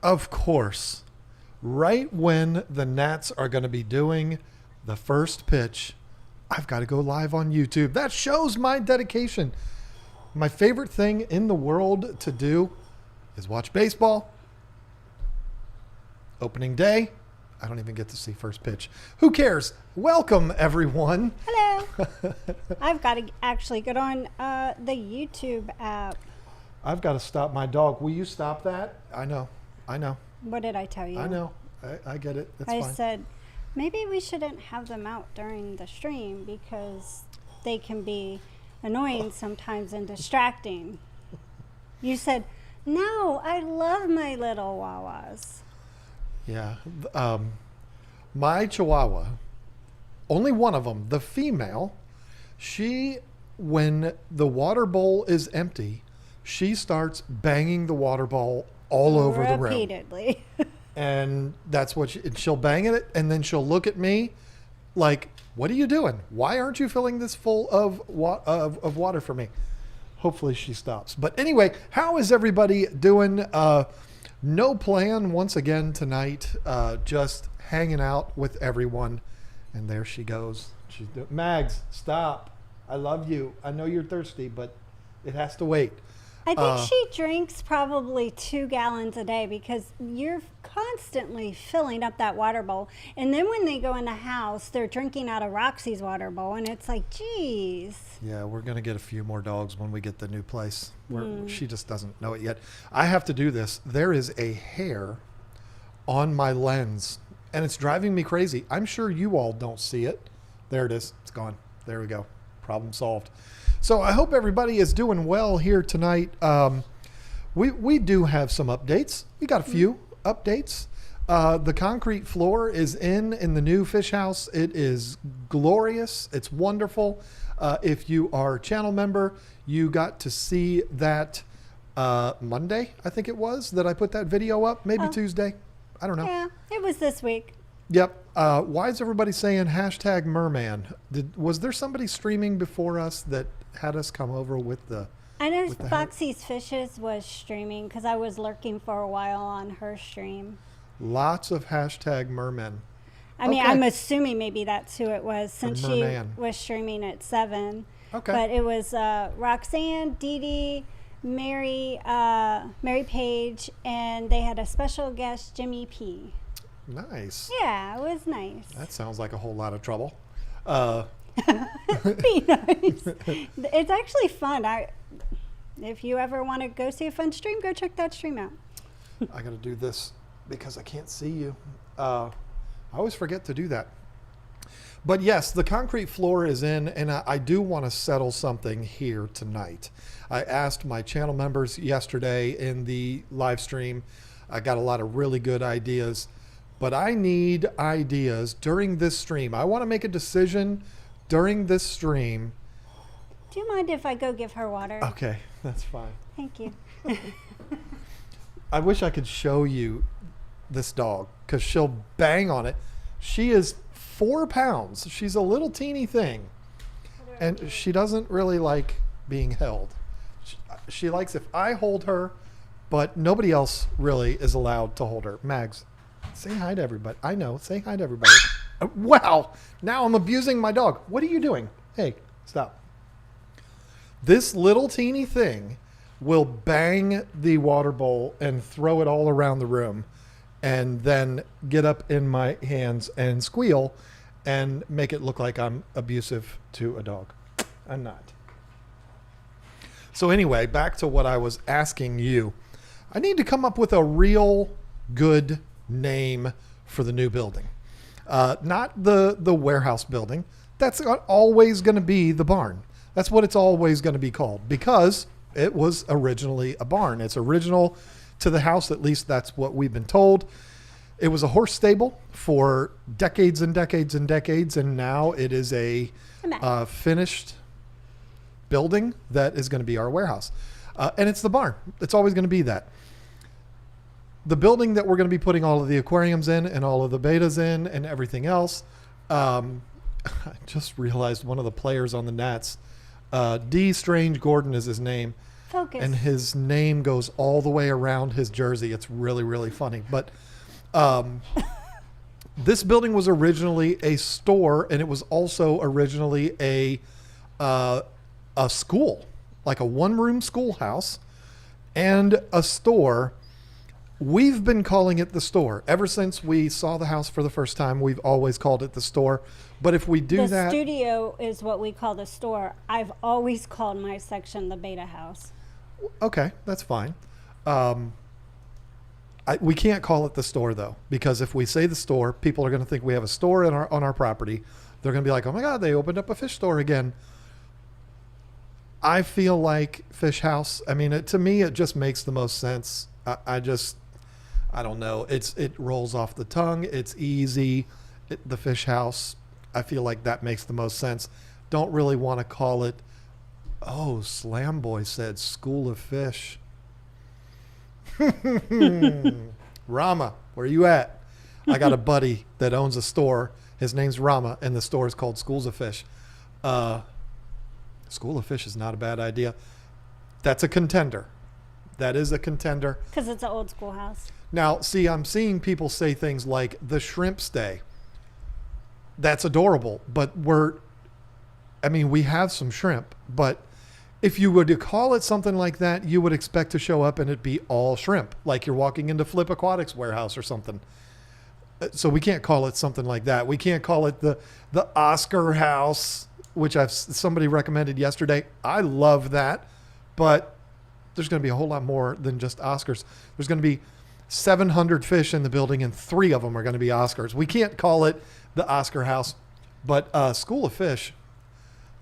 Of course, right when the Nats are going to be doing the first pitch, I've got to go live on YouTube. That shows my dedication. My favorite thing in the world to do is watch baseball. Opening day, I don't even get to see first pitch. Who cares? Welcome, everyone. Hello. I've got to actually get on the YouTube app. I've got to stop my dog. Will you stop that? I know. What did I tell you? I know. I get it. That's I fine. said maybe we shouldn't have them out during the stream because they can be annoying sometimes and distracting. You said, no, I love my little Wawas. Yeah. My Chihuahua, only one of them, the female, when the water bowl is empty, she starts banging the water bowl all over the room. Repeatedly. And that's what she'll bang at it, and then she'll look at me like, what are you doing? Why aren't you filling this full of water for me? Hopefully she stops. But anyway, how is everybody doing? No plan once again tonight. Just hanging out with everyone. And there she goes. Mags, stop. I love you. I know you're thirsty, but it has to wait. I think she drinks probably 2 gallons a day because you're constantly filling up that water bowl. And then when they go in the house, they're drinking out of Roxy's water bowl. And it's like, geez. Yeah, we're going to get a few more dogs when we get the new place. She just doesn't know it yet. I have to do this. There is a hair on my lens, and it's driving me crazy. I'm sure you all don't see it. There it is. It's gone. There we go. Problem solved. So I hope everybody is doing well here tonight. We do have some updates. We got a few updates. The concrete floor is in the new fish house. It is glorious. It's wonderful. If you are a channel member, you got to see that Monday, I think it was, that I put that video up. Maybe Tuesday. I don't know. Yeah, it was this week. Yep. Why is everybody saying hashtag merman? Was there somebody streaming before us that had us come over with the... I know Foxy's Fishes was streaming because I was lurking for a while on her stream. Lots of hashtag mermen. I mean, I'm assuming maybe that's who it was since she was streaming at 7. Okay. But it was Roxanne, Dee Dee, Mary Page, and they had a special guest, Jimmy P. Nice. Yeah, it was nice. That sounds like a whole lot of trouble. Be nice. It's actually fun. If you ever want to go see a fun stream, go check that stream out. I got to do this because I can't see you. I always forget to do that. But yes, the concrete floor is in, and I do want to settle something here tonight. I asked my channel members yesterday in the live stream. I got a lot of really good ideas, but I need ideas during this stream. I want to make a decision during this stream. Do you mind if I go give her water? Okay, that's fine. Thank you. I wish I could show you this dog because she'll bang on it. She is 4 pounds. She's a little teeny thing, and she doesn't really like being held. She likes if I hold her, but nobody else really is allowed to hold her. Mags, say hi to everybody. I know. Say hi to everybody. Wow. Now I'm abusing my dog. What are you doing? Hey, stop. This little teeny thing will bang the water bowl and throw it all around the room and then get up in my hands and squeal and make it look like I'm abusive to a dog. I'm not. So anyway, back to what I was asking you. I need to come up with a real good name for the new building. Not the warehouse building. That's always going to be the barn. That's what it's always going to be called because it was originally a barn. It's original to the house. At least that's what we've been told. It was a horse stable for decades and decades and decades. And now it is a finished building that is going to be our warehouse. And it's the barn. It's always going to be that. The building that we're going to be putting all of the aquariums in and all of the betas in and everything else. I just realized one of the players on the Nats, D. Strange Gordon is his name. Focus. and his name goes all the way around his jersey. It's really, really funny. But this building was originally a store, and it was also originally a school, like a one-room schoolhouse and a store. We've been calling it the store ever since we saw the house for the first time. We've always called it the store. But if we do the that, studio is what we call the store. I've always called my section the beta house. okay, that's fine. We can't call it the store though, because if we say the store, people are going to think we have a store on our property. They're going to be like, "Oh my God, they opened up a fish store again." I feel like fish house. I mean, to me, it just makes the most sense. I don't know. It rolls off the tongue. It's easy. The fish house. I feel like that makes the most sense. Don't really want to call it. Oh, Slam Boy said School of Fish. Rama, where you at? I got a buddy that owns a store. His name's Rama, and the store is called Schools of Fish. School of Fish is not a bad idea. That's a contender. That is a contender. Because it's an old schoolhouse. Now, see, I'm seeing people say things like the shrimp stay. That's adorable, but we have some shrimp, but if you were to call it something like that, you would expect to show up and it be all shrimp, like you're walking into Flip Aquatics warehouse or something. So we can't call it something like that. We can't call it the Oscar house, which somebody recommended yesterday. I love that, but there's going to be a whole lot more than just Oscars. There's going to be 700 fish in the building, and 3 of them are going to be Oscars. We can't call it the Oscar house, but School of Fish,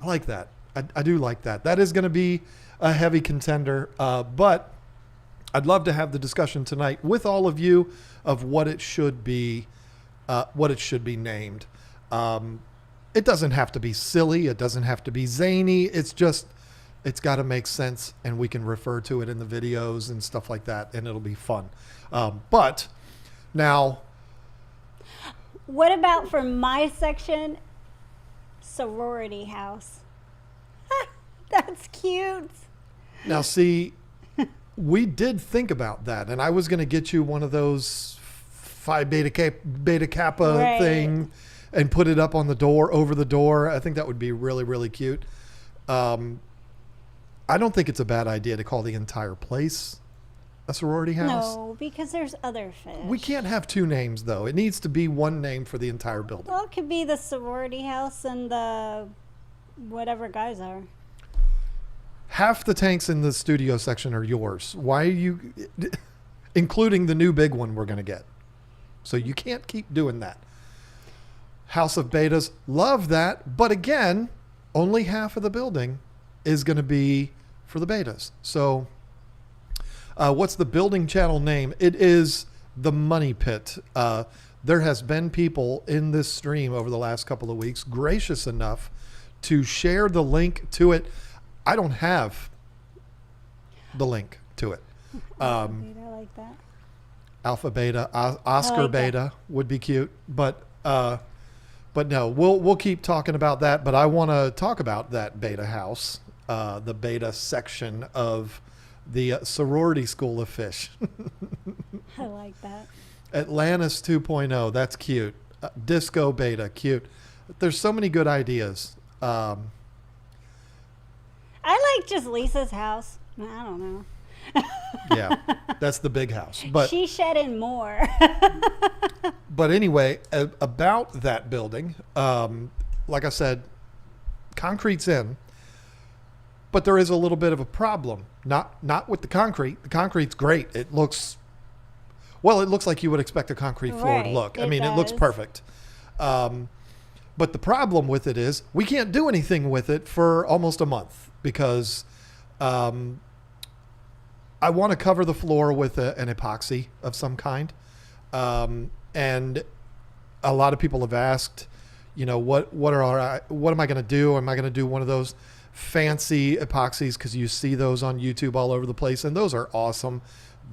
I like that. I do like that. That is going to be a heavy contender, but I'd love to have the discussion tonight with all of you of what it should be named. It doesn't have to be silly. It doesn't have to be zany. It's got to make sense, and we can refer to it in the videos and stuff like that, and it'll be fun. But now, what about for my section? Sorority house. That's cute. Now, see, we did think about that, and I was going to get you one of those Phi Beta Kappa Right. thing and put it up on the door, over the door. I think that would be really, really cute. I don't think it's a bad idea to call the entire place a sorority house. No, because there's other fish. We can't have 2 names, though. It needs to be one name for the entire building. Well, it could be the sorority house and the whatever guys are. Half the tanks in the studio section are yours. Why are you, including the new big one we're going to get? So you can't keep doing that. House of Betas, love that. But again, only half of the building is going to be for the betas. So what's the building channel name? It is the Money Pit. There has been people in this stream over the last couple of weeks gracious enough to share the link to it. I don't have the link to it. I like that. Alpha Beta, Oscar like Beta that. would be cute, but no, we'll keep talking about that. But I want to talk about that beta house, the beta section of the sorority school of fish. I like that. Atlantis 2.0, that's cute. Disco Beta, cute. There's so many good ideas. I like just Lisa's house. I don't know. Yeah, that's the big house. But She shed in more. But anyway, about that building, like I said, concrete's in, but there is a little bit of a problem. Not with the concrete. The concrete's great. It looks like you would expect a concrete floor to Right, look. it It looks does. perfect. But the problem with it is we can't do anything with it for almost a month because I want to cover the floor with an epoxy of some kind. And a lot of people have asked, what am I going to do? Am I going to do one of those fancy epoxies? Because you see those on YouTube all over the place, and those are awesome.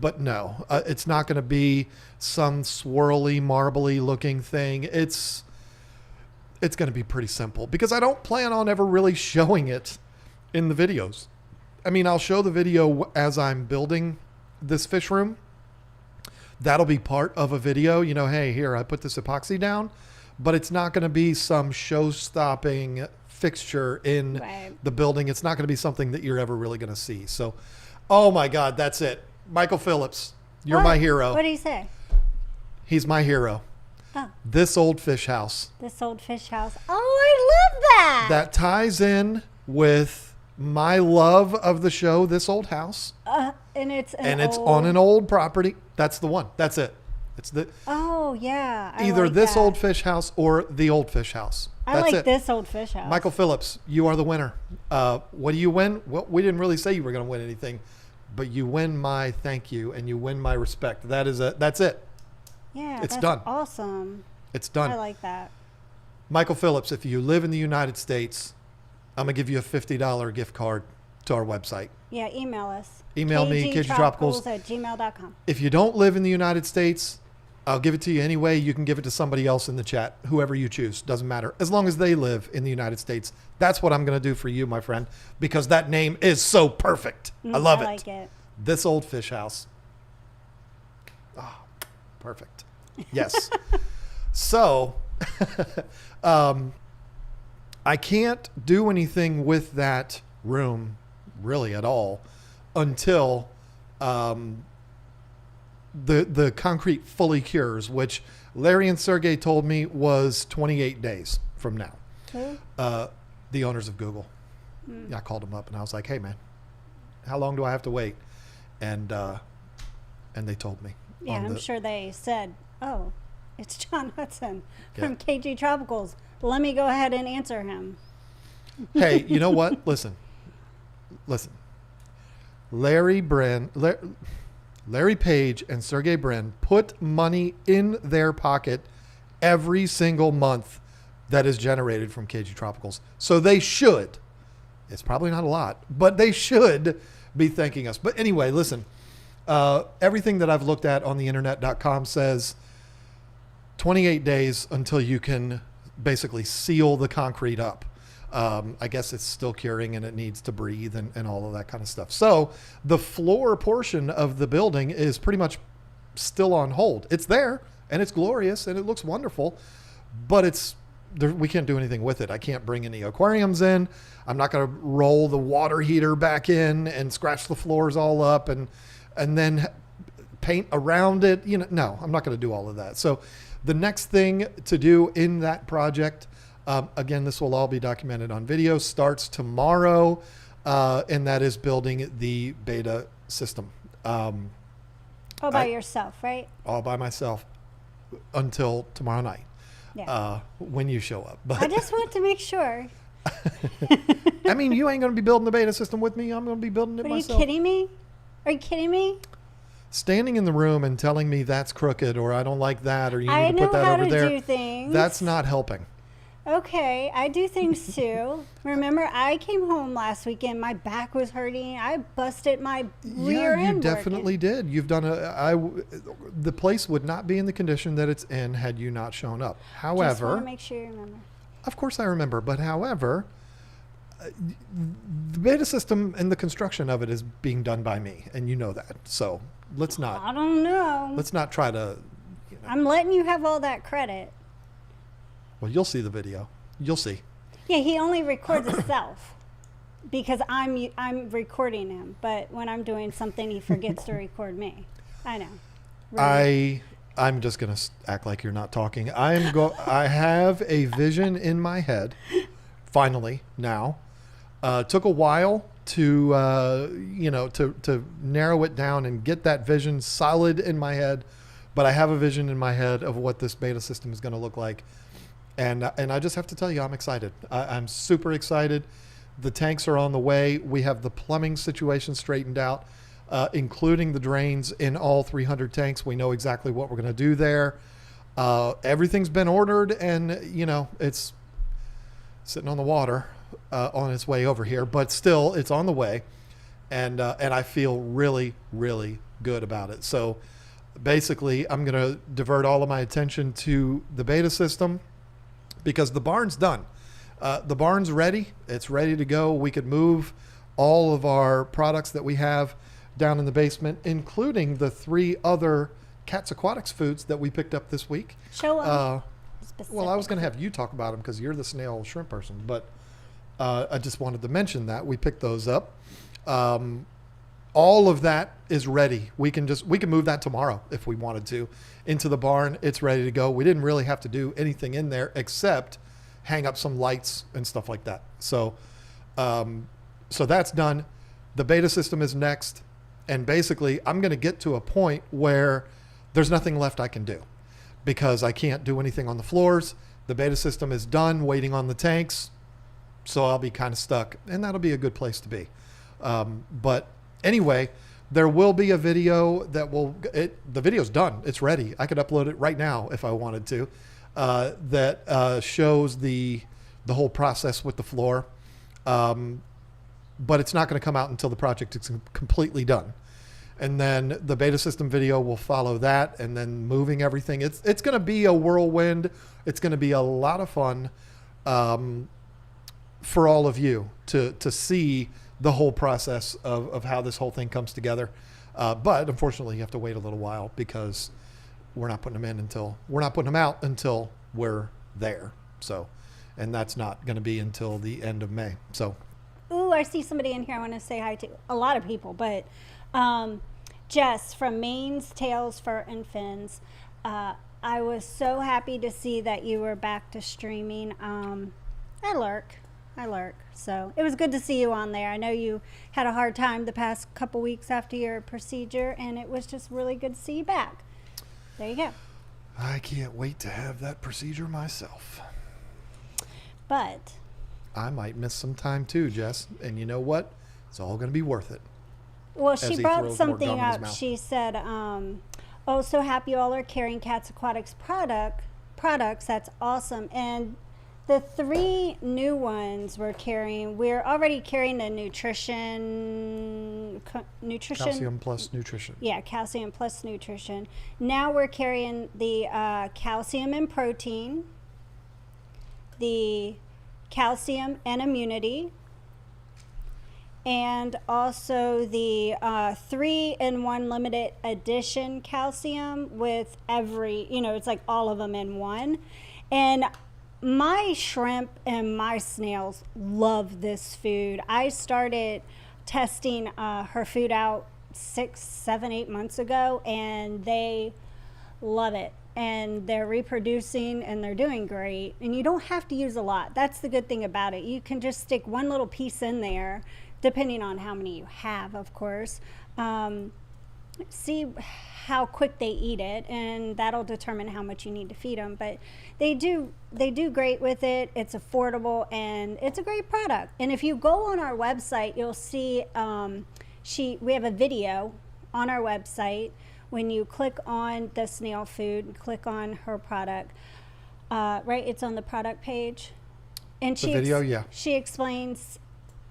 But no, it's not going to be some swirly, marbly looking thing. It's going to be pretty simple because I don't plan on ever really showing it in the videos. I mean, I'll show the video as I'm building this fish room. That'll be part of a video. You know, hey, here, I put this epoxy down. But it's not going to be some show-stopping fixture in the building. It's not going to be something that you're ever really going to see. So, oh, my God, that's it. Michael Phillips, you're my hero. What did he say? He's my hero. Oh. This old fish house. This old fish house. Oh, I love that. That ties in with my love of the show, This Old House. And it's on an old property. That's the one. That's it. It's the either like This that. Old Fish House or The Old Fish House. I That's like it. This Old Fish House. Michael Phillips, you are the winner. What do you win? Well, we didn't really say you were going to win anything, but you win my thank you and you win my respect. That's it. Yeah, it's that's done. Awesome. It's done. I like that. Michael Phillips, if you live in the United States, I'm going to give you a $50 gift card to our website. Yeah, email us. Email me, kgtropicals@gmail.com. If you don't live in the United States, I'll give it to you anyway. You can give it to somebody else in the chat, whoever you choose. Doesn't matter. As long as they live in the United States. That's what I'm going to do for you, my friend, because that name is so perfect. I love it. I like it. This Old Fish House. Oh, perfect. Yes. So, I can't do anything with that room really at all until the concrete fully cures, which Larry and Sergey told me was 28 days from now. Who? The owners of Google. I called them up and I was like, hey man, how long do I have to wait? And they told me. Yeah, I'm sure they said, oh, it's John Hudson from KG Tropicals. Let me go ahead and answer him. Hey, you know what? Listen. Larry Page and Sergey Brin put money in their pocket every single month that is generated from KG Tropicals. So they should. It's probably not a lot, but they should be thanking us. But anyway, listen. Everything that I've looked at on the internet.com says 28 days until you can basically seal the concrete up. I guess it's still curing and it needs to breathe and all of that kind of stuff. So the floor portion of the building is pretty much still on hold. It's there and it's glorious and it looks wonderful, but we can't do anything with it. I can't bring any aquariums in. I'm not going to roll the water heater back in and scratch the floors all up and then paint around it. No, I'm not going to do all of that. So the next thing to do in that project, again, this will all be documented on video, starts tomorrow, and that is building the beta system. All by yourself, right? All by myself until tomorrow night, when you show up. But I just want to make sure. I mean, you ain't going to be building the beta system with me. I'm going to be building it myself. Are you kidding me? Are you kidding me? Standing in the room and telling me that's crooked or I don't like that or you need to put that over there. I know how to do things. That's not helping. Okay, I do things too. Remember, I came home last weekend. My back was hurting. I busted my rear end. Yeah, you definitely did. You've done the place would not be in the condition that it's in had you not shown up. However, just want to make sure you remember. Of course I remember, but however, the beta system and the construction of it is being done by me, and you know that. So let's not. I don't know. Let's not try to. I'm letting you have all that credit. Well, you'll see the video. You'll see. Yeah, he only records himself because I'm recording him. But when I'm doing something, he forgets to record me. I know. Really. I'm just gonna act like you're not talking. I have a vision in my head. Finally, now, took a while to to narrow it down and get that vision solid in my head. But I have a vision in my head of what this beta system is going to look like. And I just have to tell you, I'm excited. I'm super excited. The tanks are on the way. We have the plumbing situation straightened out, including the drains in all 300 tanks. We know exactly what we're going to do there. Everything's been ordered, and it's sitting on the water on its way over here, but still, it's on the way, and I feel really, really good about it. So basically, I'm going to divert all of my attention to the beta system, because the barn's done. The barn's ready. It's ready to go. We could move all of our products that we have down in the basement, including the 3 other Cats Aquatics foods that we picked up this week. Show them. Well, I was going to have you talk about them because you're the snail shrimp person, but I just wanted to mention that we picked those up. All of that is ready. We can move that tomorrow if we wanted to into the barn. It's ready to go. We didn't really have to do anything in there except hang up some lights and stuff like that. So that's done. The beta system is next. And basically I'm going to get to a point where there's nothing left I can do because I can't do anything on the floors. The beta system is done, waiting on the tanks. So I'll be kind of stuck, and that'll be a good place to be. But anyway, there will be a video the video's done. It's ready. I could upload it right now if I wanted to, that shows the whole process with the floor. But it's not going to come out until the project is completely done. And then the beta system video will follow that, and then moving everything. It's going to be a whirlwind. It's going to be a lot of fun for all of you to see the whole process of how this whole thing comes together. But unfortunately, you have to wait a little while because we're not putting them out until we're there. So, and that's not going to be until the end of May. So. Ooh, I see somebody in here I want to say hi to. A lot of people, but Jess from Manes, Tails, Fur, and Fins. I was so happy to see that you were back to streaming. I lurk. So it was good to see you on there. I know you had a hard time the past couple weeks after your procedure, and it was just really good to see you back. There you go. I can't wait to have that procedure myself. But I might miss some time too, Jess. And you know what? It's all going to be worth it. Well, she brought something up. She said, oh, so happy you all are carrying Cats Aquatics products. That's awesome. And the 3 new ones we're already carrying the nutrition. Calcium plus nutrition. Yeah, calcium plus nutrition. Now we're carrying the calcium and protein, the calcium and immunity, and also the 3-in-1 limited edition calcium with it's like all of them in one. And my shrimp and my snails love this food. I started testing her food out 6, 7, 8 months ago, and they love it. And they're reproducing and they're doing great. And you don't have to use a lot. That's the good thing about it. You can just stick one little piece in there, depending on how many you have, of course. See how quick they eat it, and that'll determine how much you need to feed them. But they do great with it. It's affordable, and it's a great product. And if you go on our website, you'll see we have a video on our website. When you click on the snail food, click on her product, right? It's on the product page. And she explains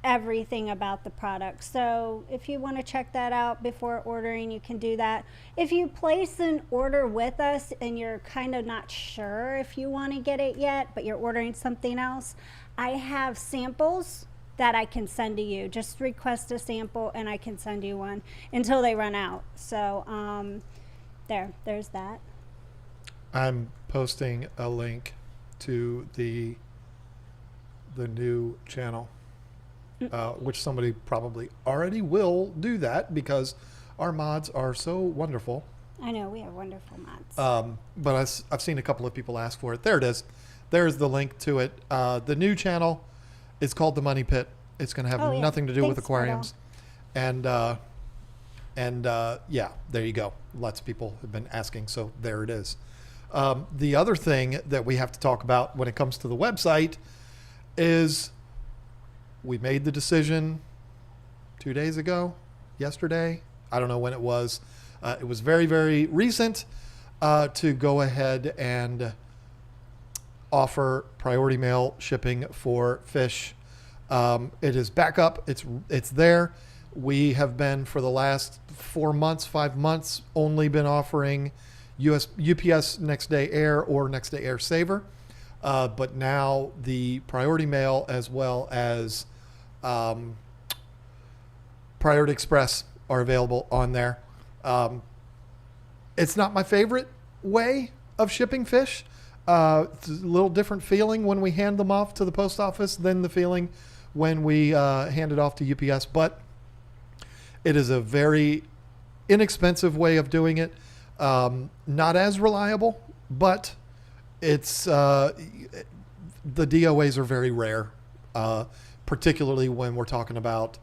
everything about the product. So if you want to check that out before ordering, you can do that. If you place an order with us and you're kind of not sure if you want to get it yet, but you're ordering something else, I have samples that I can send to you. Just request a sample and I can send you one until they run out. So there's that. I'm posting a link to the new channel, which somebody probably already will do that because our mods are so wonderful. I know, we have wonderful mods. But I've seen a couple of people ask for it. There it is. There's the link to it. The new channel is called The Money Pit. It's going to have nothing to do with aquariums. And yeah, there you go. Lots of people have been asking, so there it is. The other thing that we have to talk about when it comes to the website is we made the decision 2 days ago, yesterday. I don't know when it was. It was very, very recent to go ahead and offer priority mail shipping for fish. It is back up. It's there. We have been for the last 4 months, 5 months, only been offering UPS next day air or next day air saver. But now the priority mail as well as Priority Express are available on there. It's not my favorite way of shipping fish. It's a little different feeling when we hand them off to the post office than the feeling when we hand it off to UPS. But it is a very inexpensive way of doing it. Not as reliable, but it's the DOAs are very rare, particularly when we're talking about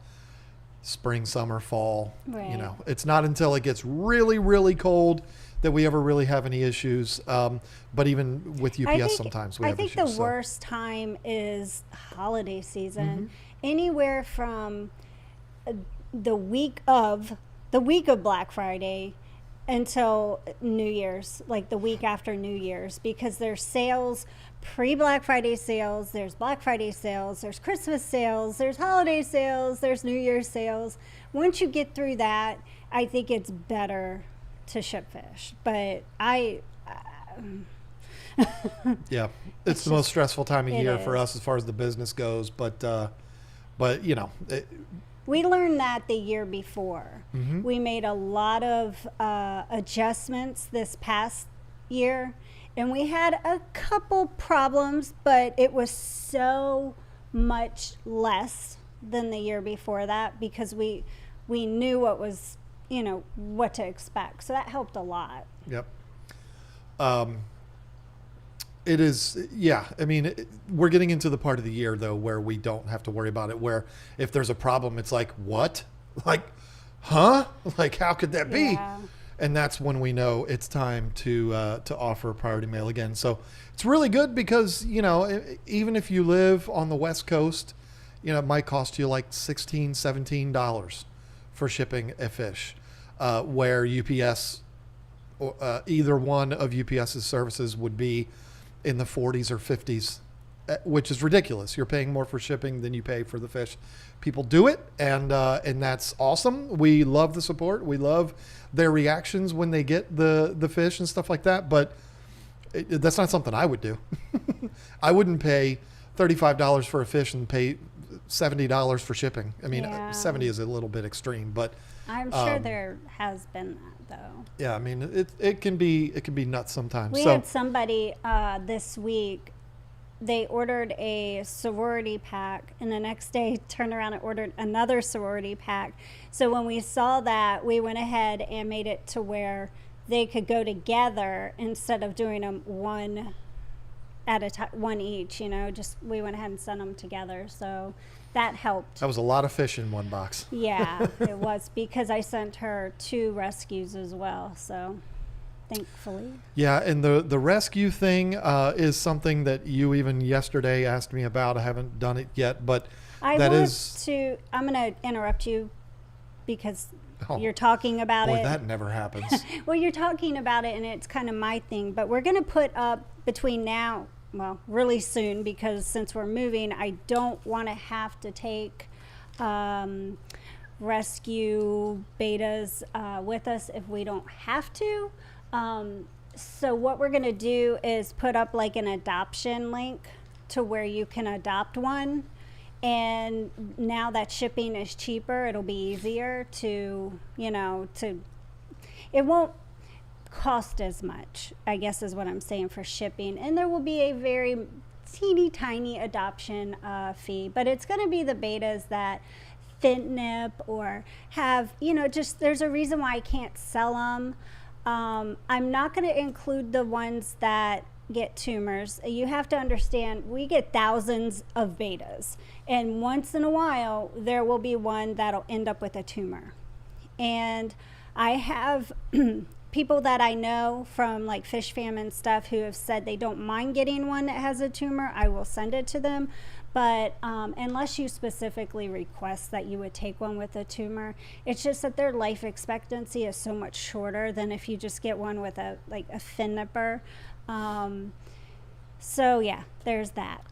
spring, summer, fall. Right. You know, it's not until it gets really, really cold that we ever really have any issues. But even with UPS, sometimes we have issues. I think the worst time is holiday season. Mm-hmm. Anywhere from the week of Black Friday until New Year's, like the week after New Year's, because there's sales, pre-Black Friday sales, there's Black Friday sales, there's Christmas sales, there's holiday sales, there's New Year's sales. Once you get through that, I think it's better to ship fish. But yeah, it's the most stressful time of year for is. us as far as the business goes. But you know, we learned that the year before. Mm-hmm. We made a lot of adjustments this past year, and we had a couple problems, but it was so much less than the year before that because we knew what was, you know, what to expect. So that helped a lot. Yep. It is, yeah. I mean, we're getting into the part of the year, though, where we don't have to worry about it, where if there's a problem, it's like, what? Like, huh? Like, how could that be? Yeah. And that's when we know it's time to offer priority mail again. So it's really good because, you know, even if you live on the West Coast, you know, it might cost you like $16, $17 for shipping a fish, where UPS, either one of UPS's services would be in the 40s or 50s, which is ridiculous. You're paying more for shipping than you pay for the fish. People do it, and that's awesome. We love the support. We love their reactions when they get the fish and stuff like that, but that's not something I would do. I wouldn't pay $35 for a fish and pay $70 for shipping. I mean, Yeah. 70 is a little bit extreme, but I'm sure there has been that, though. yeah, I mean, it can be nuts sometimes. We So had somebody this week, they ordered a sorority pack, and the next day turned around and ordered another sorority pack. So when we saw that, we went ahead and made it to where they could go together instead of doing them one at a time, one each, you know, just we went ahead and sent them together. So that helped. that was a lot of fish in one box. Yeah, it was, because I sent her 2 rescues as well. So thankfully. Yeah, and the rescue thing is something that you even yesterday asked me about. I haven't done it yet, but I'm going to interrupt you because Oh, you're talking about boy, it. that never happens. Well, you're talking about it, and it's kind of my thing. But we're going to put up between now, well, really soon, because since we're moving, I don't want to have to take rescue betas with us if we don't have to. So what we're going to do is put up like an adoption link to where you can adopt one. And now that shipping is cheaper, it'll be easier to, you know, it won't cost as much, I guess is what I'm saying, for shipping. And there will be a very teeny tiny adoption fee, but it's going to be the betas that fit nip or have, you know, just there's a reason why I can't sell them. I'm not going to include the ones that get tumors. You have to understand, we get thousands of betas, and once in a while there will be one that'll end up with a tumor. And I have people that I know from like Fish Fam and stuff who have said they don't mind getting one that has a tumor. I will send it to them, but unless you specifically request that you would take one with a tumor, it's just that their life expectancy is so much shorter than if you just get one with a fin nipper. So yeah, there's that.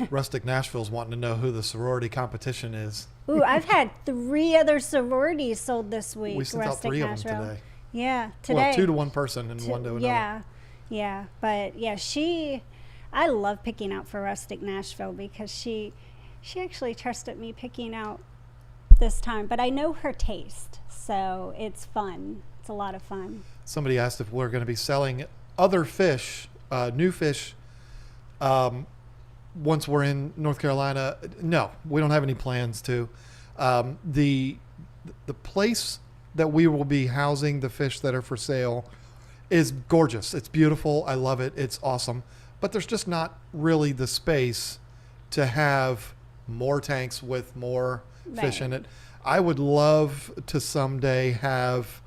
Rustic Nashville's wanting to know who the sorority competition is. Ooh, I've had 3 other sororities sold this week. We sent out 3 of them today. Yeah, today. Well, 2 to one person and 1 to another. Yeah, but yeah, I love picking out for Rustic Nashville because she actually trusted me picking out this time, but I know her taste, so it's fun. It's a lot of fun. Somebody asked if we're going to be selling other fish, new fish, once we're in North Carolina. No, we don't have any plans to. The place that we will be housing the fish that are for sale is gorgeous. It's beautiful. I love it. It's awesome. But there's just not really the space to have more tanks with more fish in it. I would love to someday have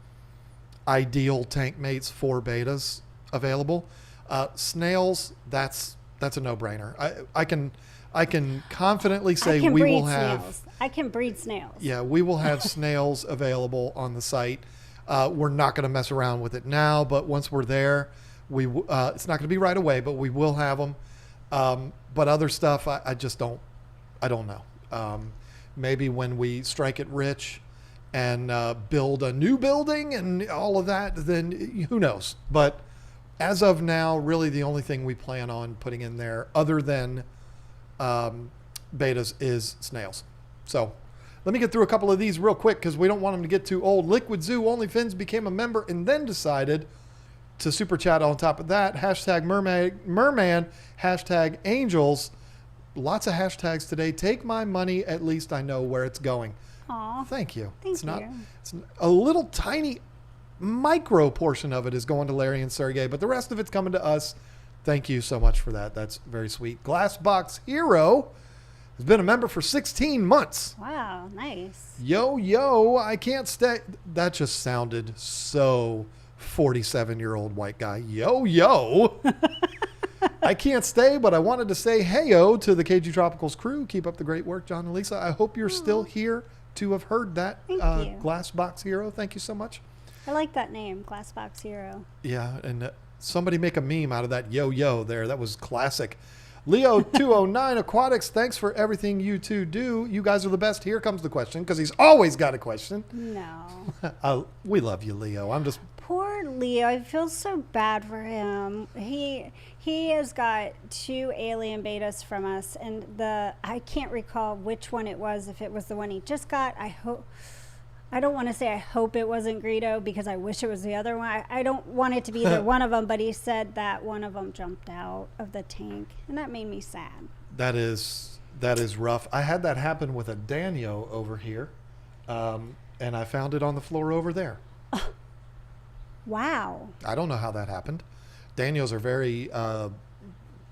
ideal tank mates for betas available. Snails, that's a no-brainer. I can confidently say we will have. Snails. I can breed snails. Yeah, we will have snails available on the site. We're not going to mess around with it now, but once we're there, it's not going to be right away, but we will have them. But other stuff, I just don't. I don't know. Maybe when we strike it rich and build a new building and all of that, then who knows? But as of now, really the only thing we plan on putting in there other than betas is snails. So let me get through a couple of these real quick because we don't want them to get too old. Liquid Zoo Only Fins became a member and then decided to super chat on top of that. Hashtag merman, hashtag angels. Lots of hashtags today. Take my money. At least I know where it's going. Aw. Thank you. Thank you. It's a little tiny micro portion of it is going to Larry and Sergey, but the rest of it's coming to us. Thank you so much for that. That's very sweet. Glassbox Hero has been a member for 16 months. Wow, nice. Yo, I can't stay. That just sounded so 47-year-old white guy. Yo. I can't stay, but I wanted to say heyo to the KG Tropicals crew. Keep up the great work, John and Lisa. I hope you're still here to have heard that. Thank you. Glassbox Hero. Thank you so much. I like that name, Glassbox Hero. Yeah, and somebody make a meme out of that yo there. That was classic. Leo209 Aquatics, thanks for everything you two do. You guys are the best. Here comes the question, because he's always got a question. No. We love you, Leo. I'm just... Poor Leo. I feel so bad for him. He has got 2 alien betas from us, and I can't recall which one it was, if it was the one he just got. I don't want to say I hope it wasn't Greedo because I wish it was the other one. I don't want it to be either one of them, but he said that one of them jumped out of the tank, and that made me sad. That is rough. I had that happen with a Danio over here, and I found it on the floor over there. Wow. I don't know how that happened. Danios are very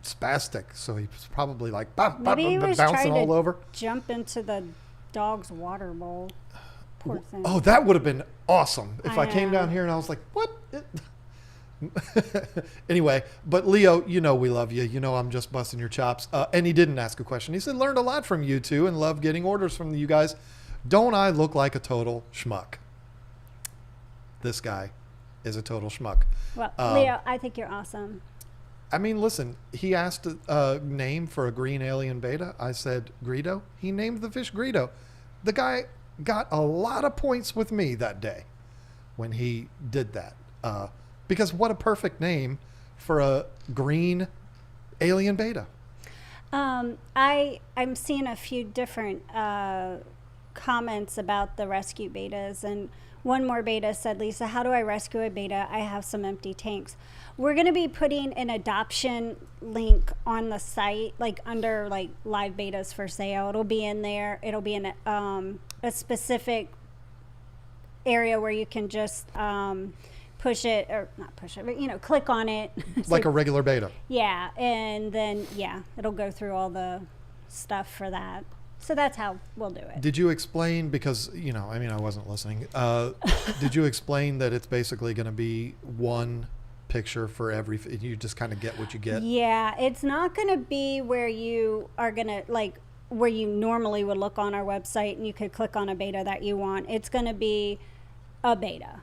spastic, so he's probably like Maybe he was bouncing all trying to over. Jump into the dog's water bowl. Poor thing. Oh, that would have been awesome if I came down here and I was like, what? Anyway, but Leo, you know we love you. You know I'm just busting your chops. And he didn't ask a question. He said, learned a lot from you two and love getting orders from you guys. Don't I look like a total schmuck? This guy is a total schmuck. Well, Leo, I think you're awesome. I mean, listen, he asked a name for a green alien beta. I said Greedo. He named the fish Greedo. The guy got a lot of points with me that day when he did that. Because what a perfect name for a green alien beta. I'm seeing a few different comments about the rescue betas, and one more beta said, Lisa, how do I rescue a beta? I have some empty tanks. We're going to be putting an adoption link on the site, like under like live betas for sale. It'll be in there. It'll be in a specific area where you can just push it, or not push it, but click on it. Like a regular beta. Yeah, and then it'll go through all the stuff for that. So that's how we'll do it. Did you explain, because, I wasn't listening. Did you explain that it's basically going to be one picture for every, you just kind of get what you get? Yeah, it's not going to be where you are going to, where you normally would look on our website and you could click on a beta that you want. It's going to be a beta.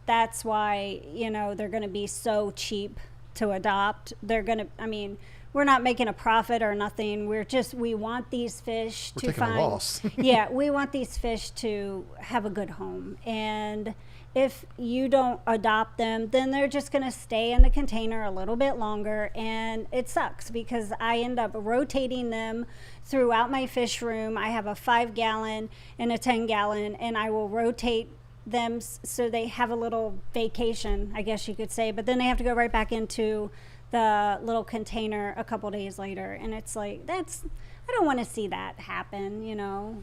That's why, they're going to be so cheap to adopt. They're going to, we're not making a profit or nothing. We want these fish to find a loss. Yeah, we want these fish to have a good home. And if you don't adopt them, then they're just going to stay in the container a little bit longer. And it sucks because I end up rotating them throughout my fish room. I have a 5-gallon and a 10-gallon, and I will rotate them so they have a little vacation, I guess you could say. But then they have to go right back into the little container a couple days later. And it's like, I don't want to see that happen, you know.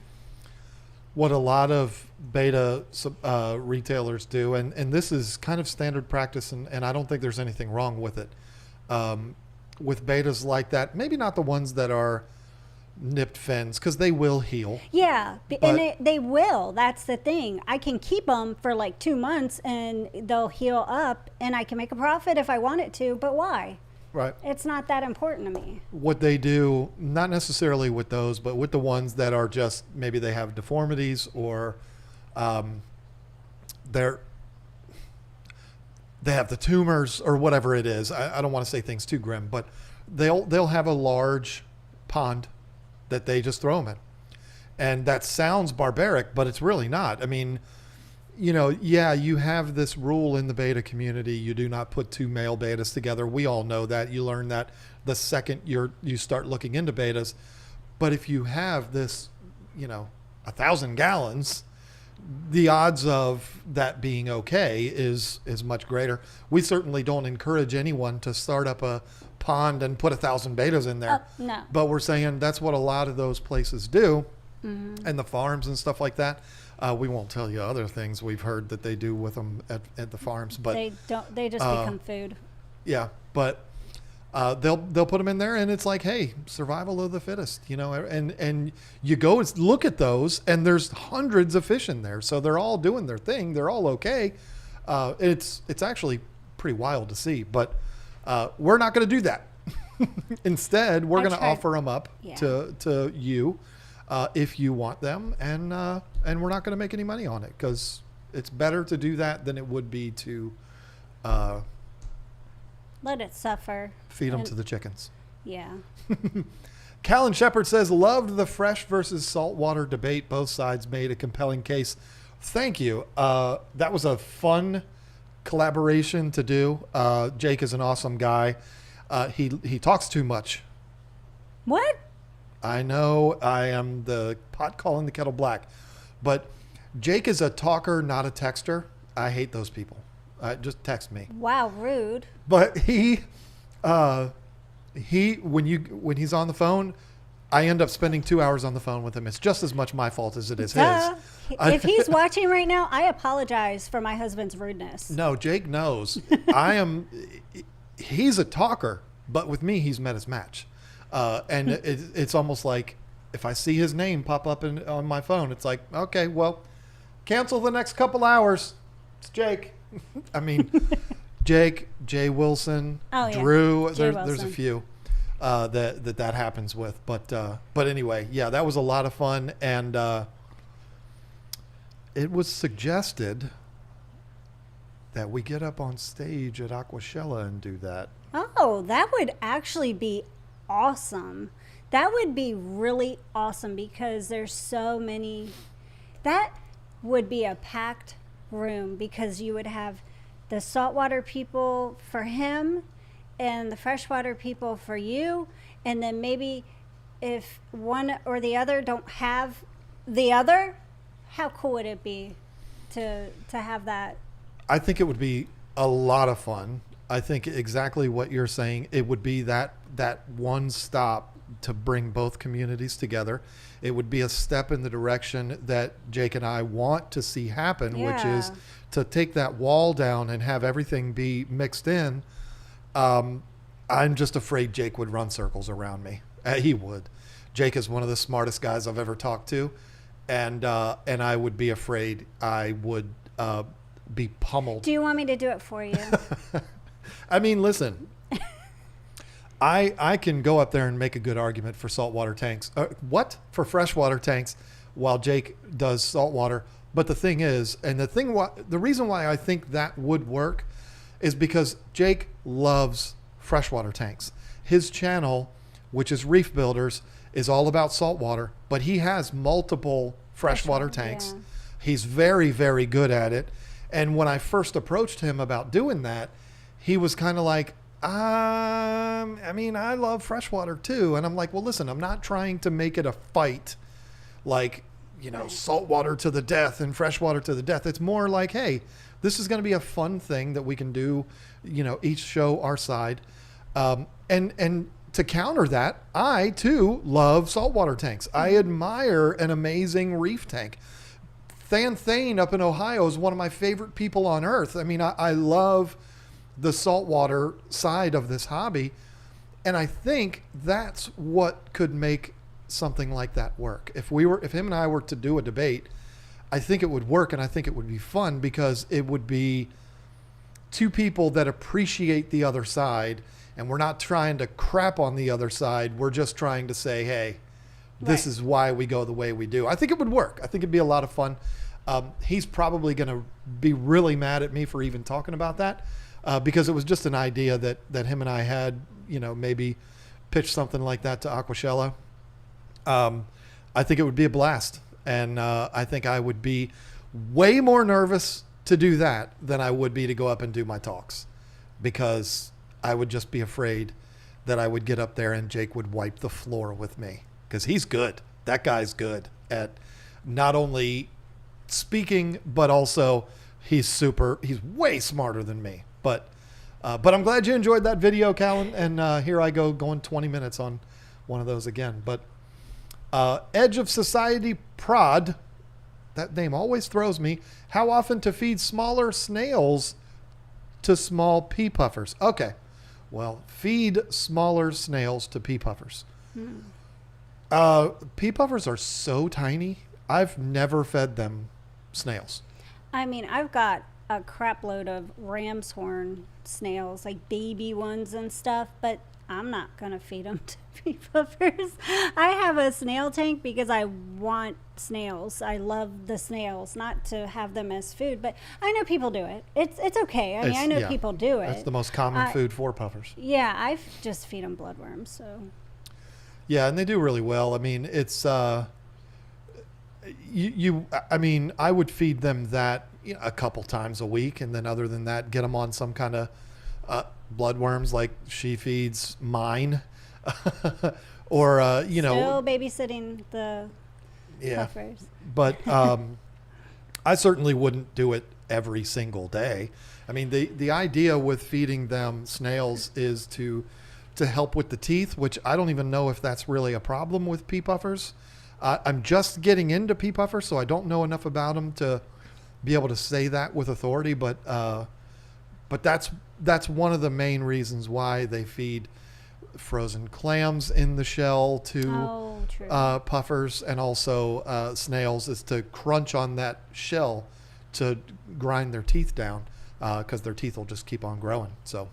What a lot of beta retailers do, and this is kind of standard practice, and I don't think there's anything wrong with it. With betas like that, maybe not the ones that are nipped fins, because they will heal. Yeah, and they will. That's the thing. I can keep them for like 2 months, and they'll heal up, and I can make a profit if I want it to, but why? Right. It's not that important to me. What they do, not necessarily with those, but with the ones that are just, maybe they have deformities or they have the tumors or whatever it is. I don't want to say things too grim, but they'll have a large pond that they just throw them in. And that sounds barbaric, but it's really not. I mean, you know, yeah, you have this rule in the beta community. You do not put 2 male betas together. We all know that. You learn that the second you start looking into betas. But if you have this, you know, 1,000 gallons, the odds of that being okay is much greater. We certainly don't encourage anyone to start up a pond and put 1,000 betas in there. No. But we're saying that's what a lot of those places do, and the farms and stuff like that. We won't tell you other things we've heard that they do with them at the farms, but They don't. They just become food. yeah, but they'll put them in there, and it's like, hey, survival of the fittest, you know. And you go and look at those, and there's hundreds of fish in there, so they're all doing their thing. They're all okay. It's actually pretty wild to see, but we're not going to do that. Instead, we're going to offer them up to you if you want them, and we're not going to make any money on it, because it's better to do that than it would be to let it suffer. Feed them to the chickens. Yeah. Callan Shepard says, loved the fresh versus saltwater debate. Both sides made a compelling case. Thank you. That was a fun collaboration to do. Jake is an awesome guy. He talks too much. What? I know I am the pot calling the kettle black, but Jake is a talker, not a texter. I hate those people. Just text me. Wow, rude. But when he's on the phone, I end up spending 2 hours on the phone with him. It's just as much my fault as it is his. If he's watching right now, I apologize for my husband's rudeness. No, Jake knows. He's a talker, but with me, he's met his match. And it's almost like if I see his name pop up on my phone, it's like, okay, well, cancel the next couple hours. It's Jake. I mean, Jake, Jay Wilson, Drew. There's a few that happens with. But anyway, yeah, that was a lot of fun. And it was suggested that we get up on stage at Aquashella and do that. Oh, that would actually be awesome. That would be really awesome, because there's so many. That would be a packed room, because you would have the saltwater people for him and the freshwater people for you, and then maybe if one or the other don't have the other, how cool would it be to have that? I think it would be a lot of fun. I think exactly what you're saying. It would be that one stop to bring both communities together. It would be a step in the direction that Jake and I want to see happen, which is to take that wall down and have everything be mixed in. I'm just afraid Jake would run circles around me. He would. Jake is one of the smartest guys I've ever talked to, and I would be afraid I would be pummeled. Do you want me to do it for you? I mean, listen, I can go up there and make a good argument for saltwater tanks. For freshwater tanks, while Jake does saltwater. But the thing is, and the reason why I think that would work is because Jake loves freshwater tanks. His channel, which is Reef Builders, is all about saltwater, but he has multiple freshwater tanks. Yeah. He's very, very good at it. And when I first approached him about doing that, he was kind of like, I mean, I love freshwater too. And I'm like, well, listen, I'm not trying to make it a fight like, saltwater to the death and freshwater to the death. It's more like, hey, this is going to be a fun thing that we can do, each show our side. And to counter that, I too love saltwater tanks. I admire an amazing reef tank. Thane up in Ohio is one of my favorite people on earth. I mean, I love the saltwater side of this hobby. And I think that's what could make something like that work. If him and I were to do a debate, I think it would work, and I think it would be fun because it would be two people that appreciate the other side, and we're not trying to crap on the other side. We're just trying to say, hey, this is why we go the way we do. I think it would work. I think it'd be a lot of fun. He's probably going to be really mad at me for even talking about that because it was just an idea that him and I had, maybe pitch something like that to Aquashella. I think it would be a blast. And I think I would be way more nervous to do that than I would be to go up and do my talks, because I would just be afraid that I would get up there and Jake would wipe the floor with me, because he's good. That guy's good at not only speaking, but also he's way smarter than me. But I'm glad you enjoyed that video, Callan. And here I go going 20 minutes on one of those again. But Edge of Society Prod, that name always throws me. How often to feed smaller snails to small pea puffers? Okay, well, feed smaller snails to pea puffers. Pea puffers are so tiny. I've never fed them snails. I mean, I've got a crap load of ram's horn snails, like baby ones and stuff, but I'm not going to feed them to pea puffers. I have a snail tank because I want snails. I love the snails, not to have them as food, but I know people do it. It's okay. I mean, I know people do it. That's the most common food for puffers. Yeah, I just feed them bloodworms, so. Yeah, and they do really well. I mean, it's I mean, I would feed them that a couple times a week, and then other than that, get them on some kind of bloodworms like she feeds mine, or still babysitting the puffers. But I certainly wouldn't do it every single day. I mean, the idea with feeding them snails is to help with the teeth, which I don't even know if that's really a problem with pea puffers. I'm just getting into pea puffers, so I don't know enough about them to be able to say that with authority. But that's one of the main reasons why they feed frozen clams in the shell to puffers, and also snails, is to crunch on that shell to grind their teeth down, because their teeth will just keep on growing. So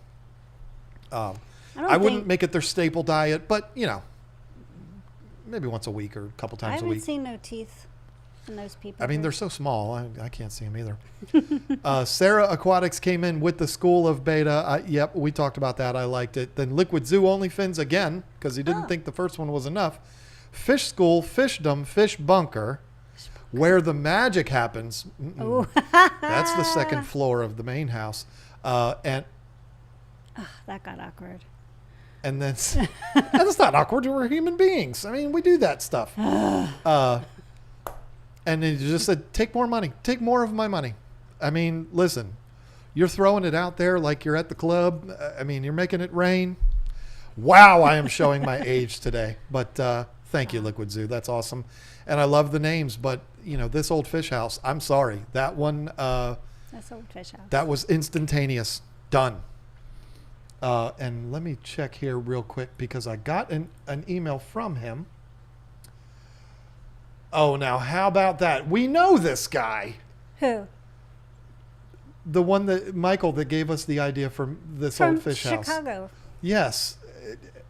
I wouldn't make it their staple diet, but maybe once a week or a couple times a week. I haven't seen no teeth in those people. I mean, they're so small. I can't see them either. Sarah Aquatics came in with the School of Beta. Yep, we talked about that. I liked it. Then Liquid Zoo Only Fins again, because he didn't think the first one was enough. Fish School, Fishdom, Fish Bunker, where the magic happens. That's the second floor of the main house. And that got awkward. And then that's not awkward. We're human beings. I mean, we do that stuff. And then he just said, take more money. Take more of my money. I mean, listen, you're throwing it out there like you're at the club. I mean, you're making it rain. Wow, I am showing my age today. But thank you, Liquid Zoo. That's awesome. And I love the names. But, this old fish house, I'm sorry. That one, that's old fish house. That was instantaneous. Done. And let me check here real quick, because I got an email from him. Oh, now how about that? We know this guy. Who? The one Michael that gave us the idea for this old fish house. From Chicago. Yes.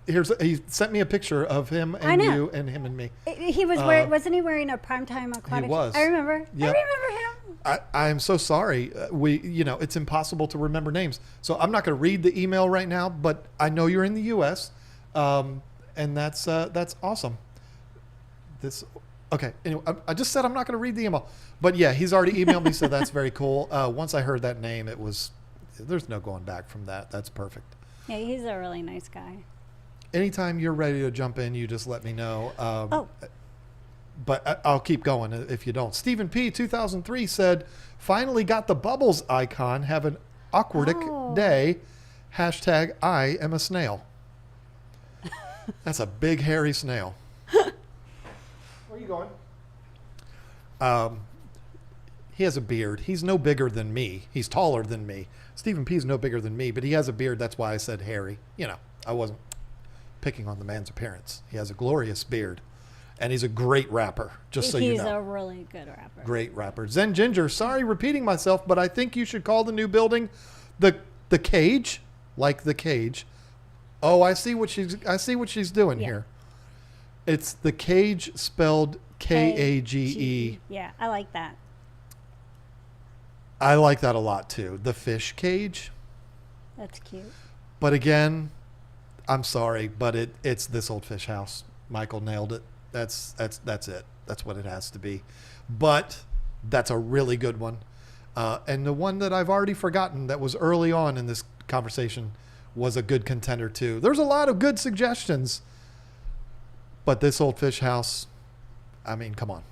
He sent me a picture of him and you and him and me. He was wasn't he wearing a Primetime Aquatic? He was. I remember. Yep. I remember him. I am so sorry. It's impossible to remember names. So I'm not going to read the email right now, but I know you're in the U.S. And that's awesome. This Okay. Anyway, I just said I'm not going to read the email. But yeah, he's already emailed me, so that's very cool. Once I heard that name, there's no going back from that. That's perfect. Yeah, he's a really nice guy. Anytime you're ready to jump in, you just let me know. Oh. But I'll keep going if you don't. Stephen P. 2003 said, finally got the bubbles icon. Have an awkwardic day. Hashtag I am a snail. That's a big hairy snail. Where are you going? He has a beard. He's no bigger than me. He's taller than me. Stephen P. is no bigger than me, but he has a beard. That's why I said hairy. I wasn't picking on the man's appearance. He has a glorious beard. And he's a great rapper, just so you know. He's a really good rapper. Great rapper. Zen Ginger, sorry repeating myself, but I think you should call the new building the Cage, like the Cage. Oh, I see what she's doing here. It's the Cage spelled Kage. Yeah, I like that. I like that a lot too. The fish cage. That's cute. But again, I'm sorry, but it's This Old Fish House. Michael nailed it. That's it. That's what it has to be. But that's a really good one. And the one that I've already forgotten that was early on in this conversation was a good contender too. There's a lot of good suggestions, but This Old Fish House, I mean, come on.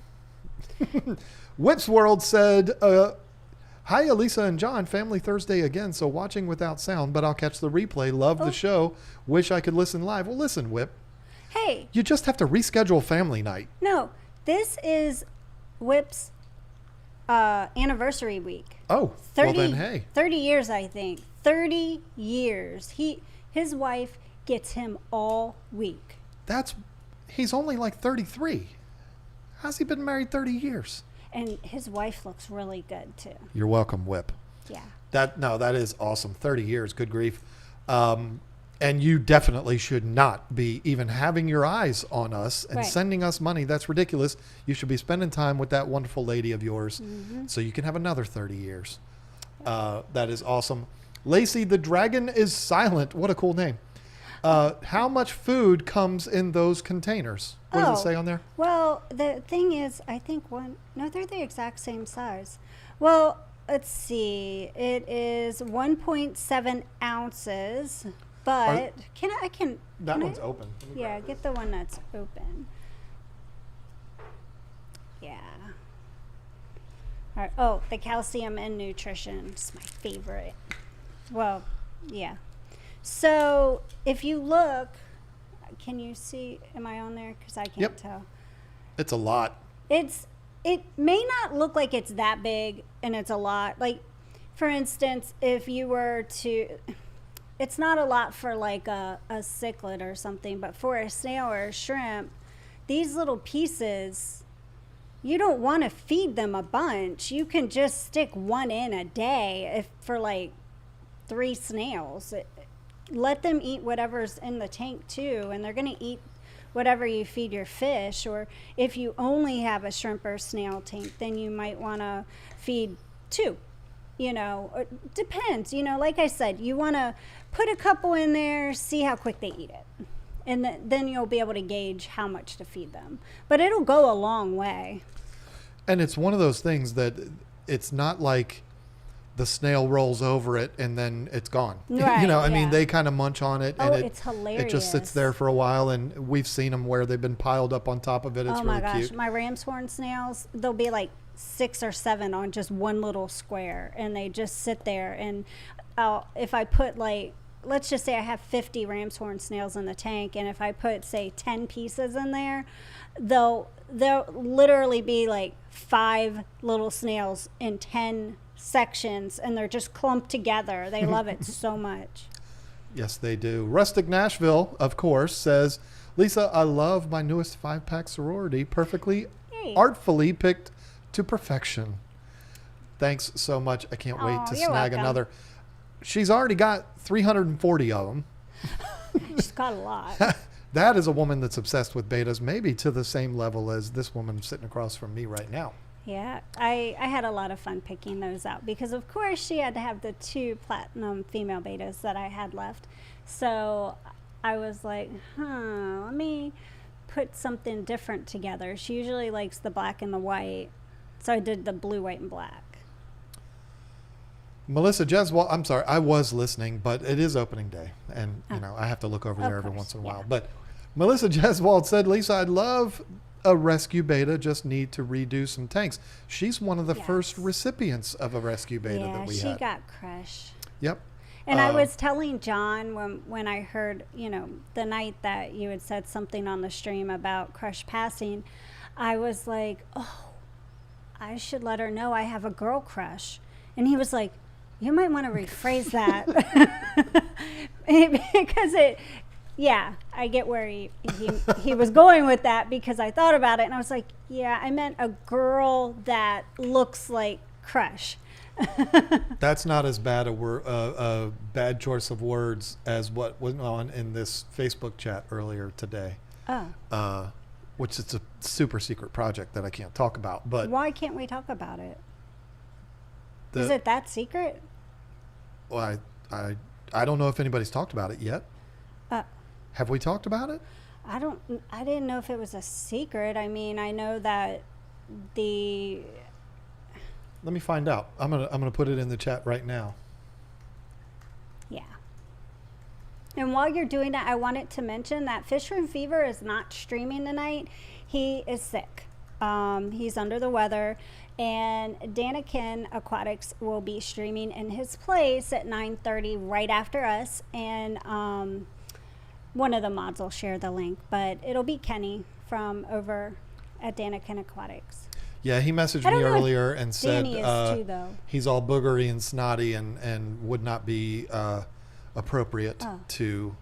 Whips World said, hi, Elisa and John. Family Thursday again, so watching without sound, but I'll catch the replay. Love the show. Wish I could listen live. Well, listen, Whip. Hey. You just have to reschedule family night. No, this is Whip's anniversary week. Oh, 30, well then, hey. 30 years, I think. 30 years. His wife gets him all week. He's only like 33. How's he been married 30 years? And his wife looks really good too. You're welcome, Whip. Yeah. That is awesome. 30 years, good grief. And you definitely should not be even having your eyes on us and sending us money. That's ridiculous. You should be spending time with that wonderful lady of yours so you can have another 30 years. That is awesome. Lacey, the dragon is silent. What a cool name. How much food comes in those containers? What does it say on there? Well, the thing is, I think they're the exact same size. Well, let's see. It is 1.7 ounces. But that one's open. Yeah, get the one that's open. Yeah. All right. Oh, the calcium and nutrition is my favorite. Well, yeah. So if you look, can you see? Am I on there? Because I can't tell. It's a lot. It may not look like it's that big, and it's a lot. Like, for instance, if you were to. It's not a lot for like a cichlid or something, but for a snail or a shrimp, these little pieces, you don't want to feed them a bunch. You can just stick one in a day for like 3 snails. Let them eat whatever's in the tank too, and they're going to eat whatever you feed your fish. Or if you only have a shrimp or snail tank, then you might want to feed 2. It depends. Like I said, you want to put a couple in there, see how quick they eat it. And then you'll be able to gauge how much to feed them. But it'll go a long way. And it's one of those things that it's not like the snail rolls over it and then it's gone. Right, I mean, they kind of munch on it. And it's hilarious. It just sits there for a while, and we've seen them where they've been piled up on top of it. It's really cute. My ram's horn snails, they'll be like 6 or 7 on just one little square, and they just sit there. And if I put let's just say I have 50 ram's horn snails in the tank, and if I put say 10 pieces in there, they'll literally be like 5 little snails in 10 sections, and they're just clumped together. They love it so much. Yes, they do. Rustic Nashville, of course, says, Lisa, I love my newest 5-pack sorority, perfectly artfully picked to perfection. Thanks so much. I can't wait to snag another. She's already got 340 of them. She's got a lot. That is a woman that's obsessed with betas, maybe to the same level as this woman sitting across from me right now. Yeah, I had a lot of fun picking those out because, of course, she had to have the 2 platinum female betas that I had left. So I was like, let me put something different together. She usually likes the black and the white. So I did the blue, white, and black. Melissa Jeswald, I'm sorry, I was listening, but it is opening day. And, I have to look over there every once in a while. But Melissa Jeswald said, Lisa, I'd love a rescue beta, just need to redo some tanks. She's one of the first recipients of a rescue beta that we had. Yeah, she got crushed. Yep. And I was telling John when I heard, the night that you had said something on the stream about crush passing, I was like, oh, I should let her know I have a girl crush. And he was like, you might want to rephrase that. Because I get where he was going with that, because I thought about it and I was like, yeah, I meant a girl that looks like crush. That's not as bad a bad choice of words as what went on in this Facebook chat earlier today. Oh. Which is a super secret project that I can't talk about. But why can't we talk about it? Is it that secret? Well, I don't know if anybody's talked about it yet. Have we talked about it? I didn't know if it was a secret. I mean, I know that let me find out. I'm gonna put it in the chat right now. Yeah. And while you're doing that, I wanted to mention that Fisher & Fever is not streaming tonight. He is sick. He's under the weather. And Daniken Aquatics will be streaming in his place at 9:30 right after us. And one of the mods will share the link. But it'll be Kenny from over at Daniken Aquatics. Yeah, he messaged me earlier and said too, he's all boogery and snotty and would not be appropriate to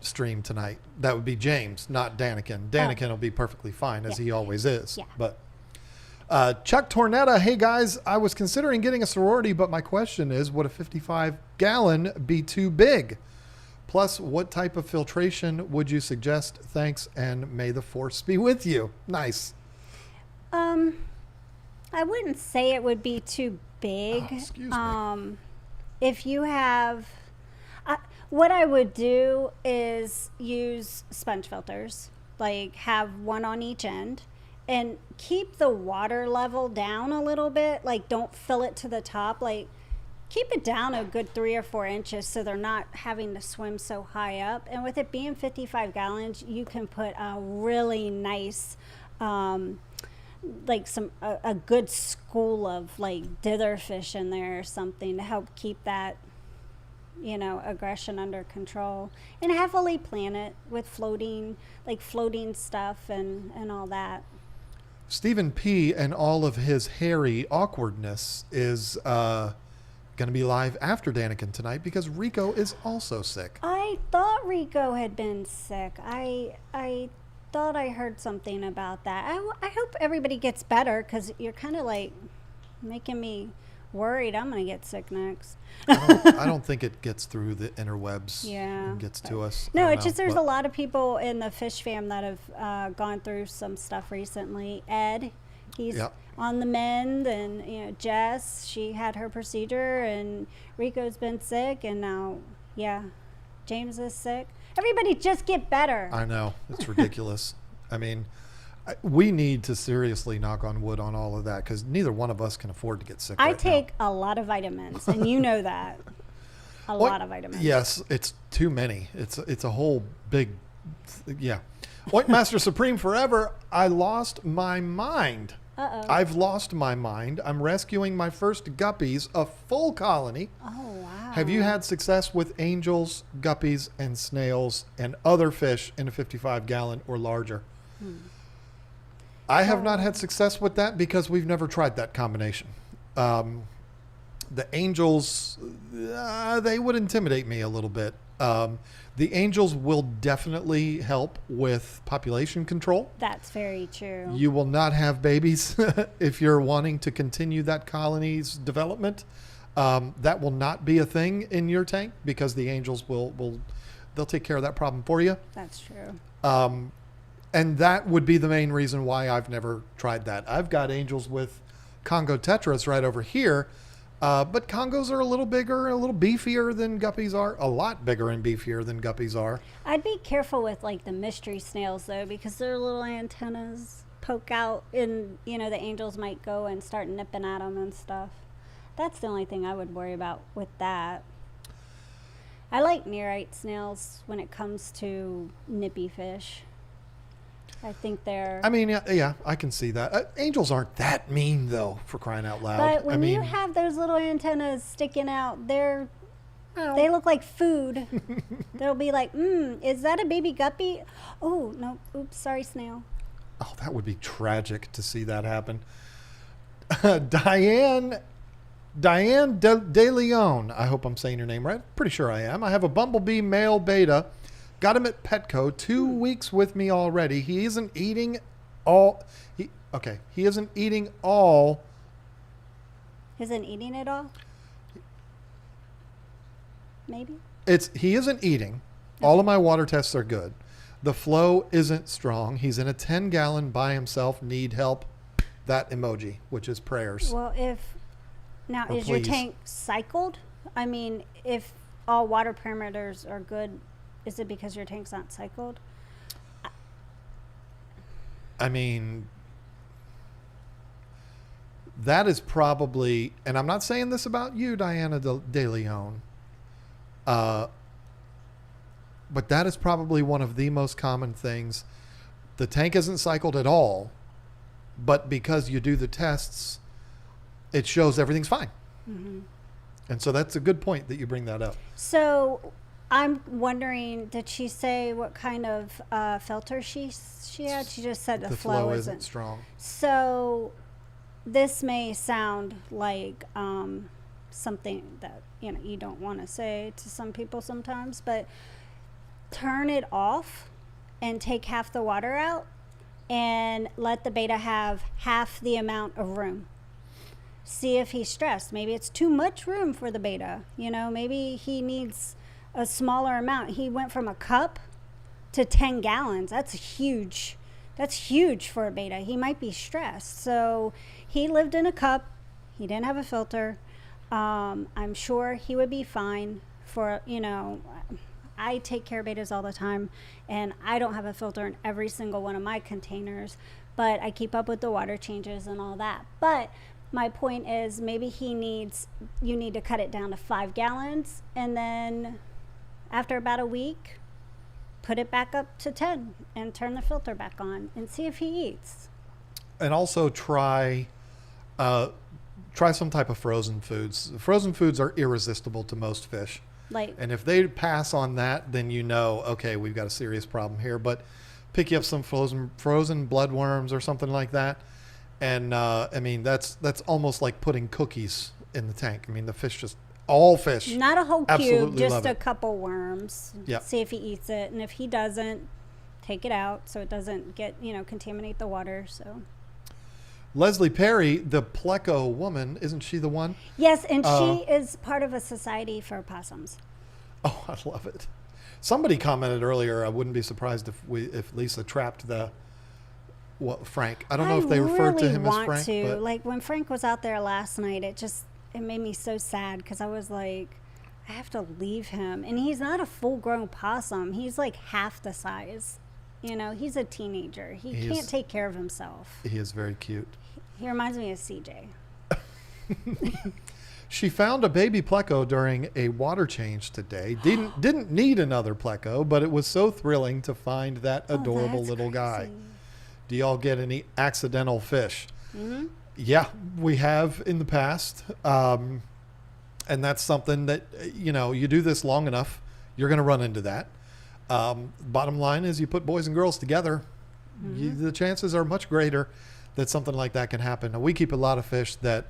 stream tonight. That would be James, not Daniken. Daniken will be perfectly fine, as he always is. Yeah. But Chuck Tornetta, hey guys, I was considering getting a sorority, but my question is, would a 55-gallon be too big? Plus, what type of filtration would you suggest? Thanks, and may the force be with you. Nice. I wouldn't say it would be too big. Excuse me. If you have, what I would do is use sponge filters, like have one on each end, and keep the water level down a little bit. Like, don't fill it to the top. Like, keep it down a good 3 or 4 inches so they're not having to swim so high up. And with it being 55 gallons, you can put a really nice, like a good school of like dither fish in there or something to help keep that, aggression under control, and heavily plan it with floating stuff and all that. Stephen P. and all of his hairy awkwardness is going to be live after Daniken tonight because Rico is also sick. I thought Rico had been sick. I thought I heard something about that. I hope everybody gets better, because you're kind of like making me worried I'm going to get sick next. I don't think it gets through the interwebs. Yeah. And gets to us. No, it's just there's a lot of people in the fish fam that have gone through some stuff recently. Ed, he's on the mend, and Jess, she had her procedure, and Rico's been sick, and now James is sick. Everybody just get better. I know. It's ridiculous. I mean, we need to seriously knock on wood on all of that, because neither one of us can afford to get sick. I take a lot of vitamins, and you know that. A lot of vitamins. Yes, it's too many. It's a whole big, Ointmaster Supreme forever. I lost my mind. Uh-oh. I've lost my mind. I'm rescuing my first guppies, a full colony. Oh, wow. Have you had success with angels, guppies, and snails and other fish in a 55-gallon or larger? I have not had success with that because we've never tried that combination. The angels, they would intimidate me a little bit. The angels will definitely help with population control. That's very true. You will not have babies if you're wanting to continue that colony's development. That will not be a thing in your tank, because the angels they'll take care of that problem for you. That's true. And that would be the main reason why I've never tried that. I've got angels with Congo tetras right over here. But Congos are a little bigger, a little beefier than guppies are. A lot bigger and beefier than guppies are. I'd be careful with like the mystery snails though, because their little antennas poke out, and the angels might go and start nipping at them and stuff. That's the only thing I would worry about with that. I like nearite snails when it comes to nippy fish. I think they're. I mean, yeah, I can see that. Angels aren't that mean, though, for crying out loud. But when I mean, you have those little antennas sticking out, they look like food. They'll be like, is that a baby guppy? Oh, no. Oops, sorry, snail. oh, that would be tragic to see that happen. Diane De Leon. I hope I'm saying your name right. Pretty sure I am. I have a bumblebee male beta. Got him at Petco. 2 weeks with me already. He isn't eating all. He isn't eating all. Isn't eating it all? Maybe. He isn't eating. All of my water tests are good. The flow isn't strong. He's in a 10-gallon by himself. Need help. That emoji, which is prayers. Well, is your please. tank cycled? I mean, if all water parameters are good, is it because your tank's not cycled? I mean, that is probably, and I'm not saying this about you, Diana De Leon, but that is probably one of the most common things. The tank isn't cycled at all, but because you do the tests, it shows everything's fine. Mm-hmm. And so that's a good point that you bring that up. So I'm wondering, did she say what kind of filter she had? She just said the flow isn't strong. So this may sound like something that you don't want to say to some people sometimes, but turn it off and take half the water out and let the beta have half the amount of room. See if he's stressed. Maybe it's too much room for the beta. Maybe he needs a smaller amount. He went from a cup to 10 gallons. That's huge. That's huge for a beta. He might be stressed. So he lived in a cup. He didn't have a filter. I'm sure he would be fine for, I take care of betas all the time, and I don't have a filter in every single one of my containers, but I keep up with the water changes and all that. But my point is, maybe you need to cut it down to 5 gallons, and then after about a week, put it back up to 10 and turn the filter back on and see if he eats. And also try some type of frozen foods. Frozen foods are irresistible to most fish. And if they pass on that, then okay, we've got a serious problem here. But pick you up some frozen bloodworms or something like that. And I mean, that's almost like putting cookies in the tank. I mean, all fish. Not a whole cube, just a it. couple worms. Yep. See if he eats it. And if he doesn't, take it out so it doesn't get, contaminate the water. So. Leslie Perry, the Pleco woman, isn't she the one? Yes, and she is part of a society for opossums. Oh, I love it. Somebody commented earlier, I wouldn't be surprised if Lisa trapped Frank. I don't know if they referred to him as Frank. But like when Frank was out there last night, it made me so sad because I was like, I have to leave him. And he's not a full-grown possum. He's like half the size. He's a teenager. He can't take care of himself. He is very cute. He reminds me of CJ. She found a baby Pleco during a water change today. Didn't need another Pleco, but it was so thrilling to find that adorable little guy. Do y'all get any accidental fish? Mm-hmm. Yeah, we have in the past. And that's something that, you do this long enough, you're going to run into that. Bottom line is you put boys and girls together, the chances are much greater that something like that can happen. Now, we keep a lot of fish that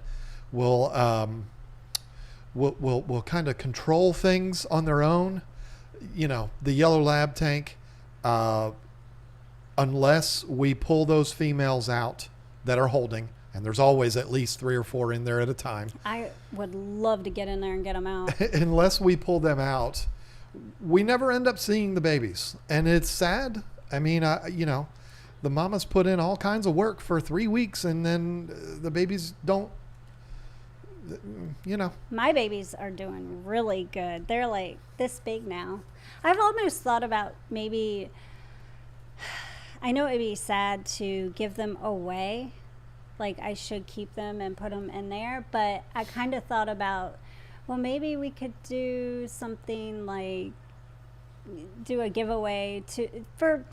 will kind of control things on their own. The yellow lab tank, unless we pull those females out that are holding, and there's always at least 3 or 4 in there at a time. I would love to get in there and get them out. Unless we pull them out, we never end up seeing the babies, and it's sad. I mean, the mamas put in all kinds of work for 3 weeks, and then the babies don't you know. My babies are doing really good. They're like this big now. I've almost thought about maybe, I know it would be sad to give them away. Like I should keep them and put them in there. But I kind of thought about, well, maybe we could do something like do a giveaway for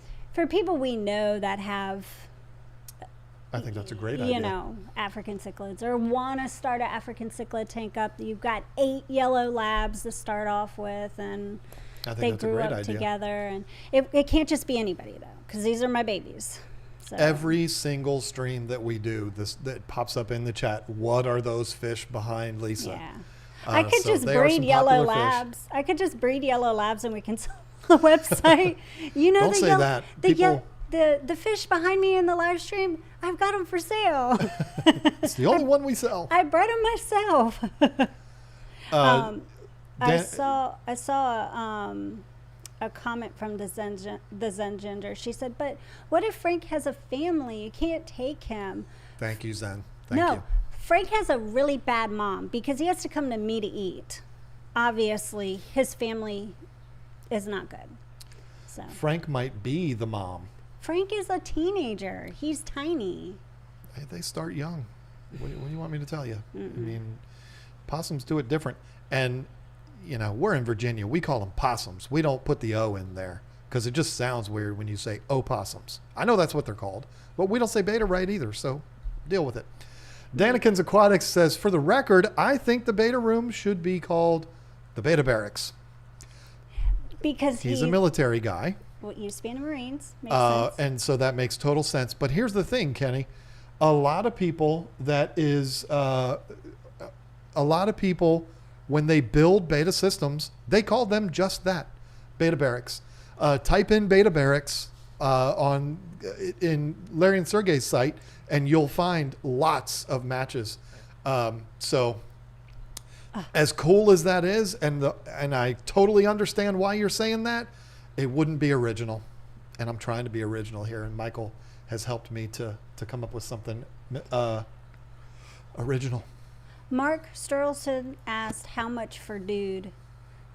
people we know that have, I think that's a great idea. You know, African cichlids, or want to start an African cichlid tank up. You've got 8 yellow labs to start off with, and they grew up together. And it can't just be anybody, though, because these are my babies. So. Every single stream that we do, that pops up in the chat, what are those fish behind Lisa? Yeah. I could just breed yellow labs. Fish. I could just breed yellow labs and we can sell on the website. You know, don't say that. The fish behind me in the live stream, I've got them for sale. It's the only one we sell. I bred them myself. I saw a comment from the Zen Gender. She said, "But what if Frank has a family? You can't take him." Thank you, Zen. Thank you. Frank has a really bad mom because he has to come to me to eat. Obviously, his family is not good. So Frank might be the mom. Frank is a teenager. He's tiny. They start young. What do you want me to tell you? I mean, possums do it different. And, you know, we're in Virginia. We call them possums. We don't put the O in there because it just sounds weird when you say opossums. I know that's what they're called, but we don't say beta right either, so deal with it. Danikins Aquatics says, for the record, I think the beta room should be called the Beta Barracks. Because he's a military guy. What used to be in the Marines. Makes sense. And so that makes total sense. But here's the thing, Kenny. A lot of people, when they build beta systems, they call them just that, Beta Barracks. Type in Beta Barracks in Larry and Sergey's site, and you'll find lots of matches. As cool as that is, and I totally understand why you're saying that, it wouldn't be original. And I'm trying to be original here, and Michael has helped me to come up with something original. Mark Sturlson asked how much for Dude.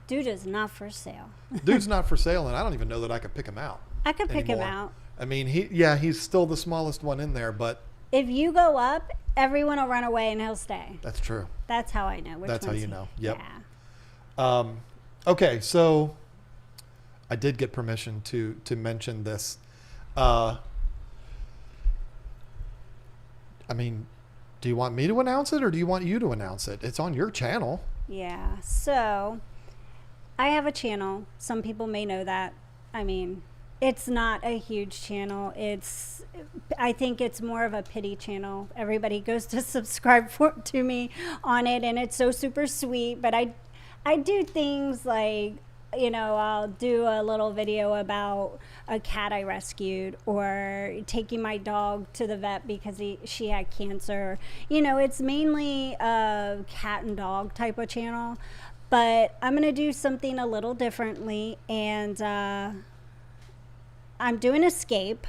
Dude is not for sale. Dude's not for sale, and I don't even know that I could pick him out. I could pick him out. I mean, he's still the smallest one in there, but if you go up, everyone will run away and he'll stay. That's true. That's how I know. That's how you know. Yep. Yeah. Okay, so I did get permission to mention this. I mean, do you want me to announce it or do you want you to announce it? It's on your channel. Yeah. So I have a channel. Some people may know that. I mean, it's not a huge channel. I think it's more of a pity channel. Everybody goes to subscribe to me on it, and it's so super sweet. But I do things like, you know, I'll do a little video about a cat I rescued, or taking my dog to the vet because she had cancer. You know, it's mainly a cat and dog type of channel. But I'm going to do something a little differently, and I'm doing Escape,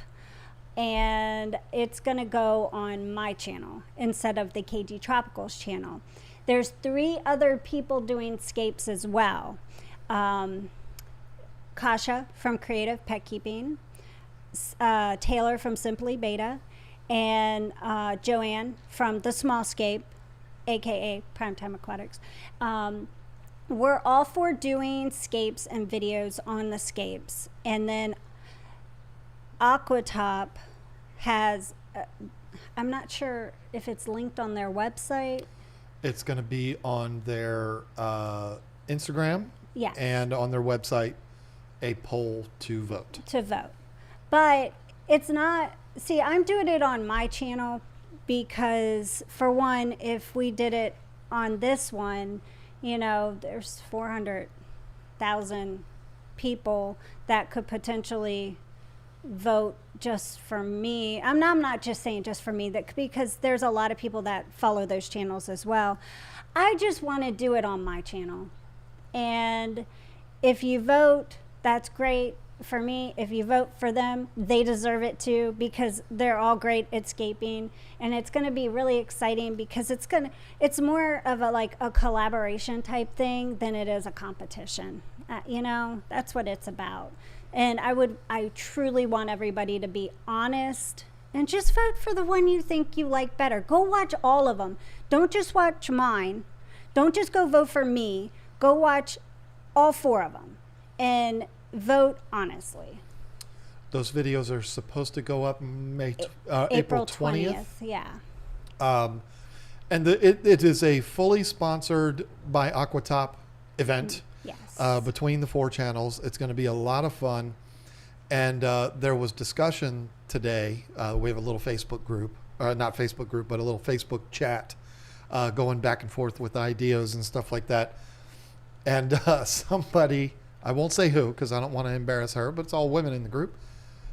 and it's going to go on my channel instead of the KG Tropicals channel. There's 3 other people doing Escapes as well. Kasha from Creative Pet Keeping, Taylor from Simply Beta, and Joanne from The Small Scape, aka Primetime Aquatics. We're all for doing scapes and videos on the scapes, and then Aquatop has, I'm not sure if it's linked on their website. It's going to be on their Instagram. Yes. And on their website, a poll to vote. But it's not, see, I'm doing it on my channel because, for one, if we did it on this one, you know, there's 400,000 people that could potentially vote just for me. I'm not just saying just for me, that because there's a lot of people that follow those channels as well. I just want to do it on my channel. And if you vote, that's great. for me, if you vote for them, they deserve it too, because they're all great at scaping, and it's going to be really exciting because it's more of a collaboration type thing than it is a competition. That's what it's about. And I truly want everybody to be honest and just vote for the one you think you like better. Go watch all of them. Don't just watch mine. Don't just go vote for me. Go watch all 4 of them and vote honestly. Those videos are supposed to go up April 20th. Yeah. And it is a fully sponsored by Aquatop event. Yes. Between the 4 channels. It's going to be a lot of fun. And there was discussion today. We have a little Facebook group, not Facebook group, but a little Facebook chat going back and forth with ideas and stuff like that. And somebody, I won't say who because I don't want to embarrass her, but it's all women in the group.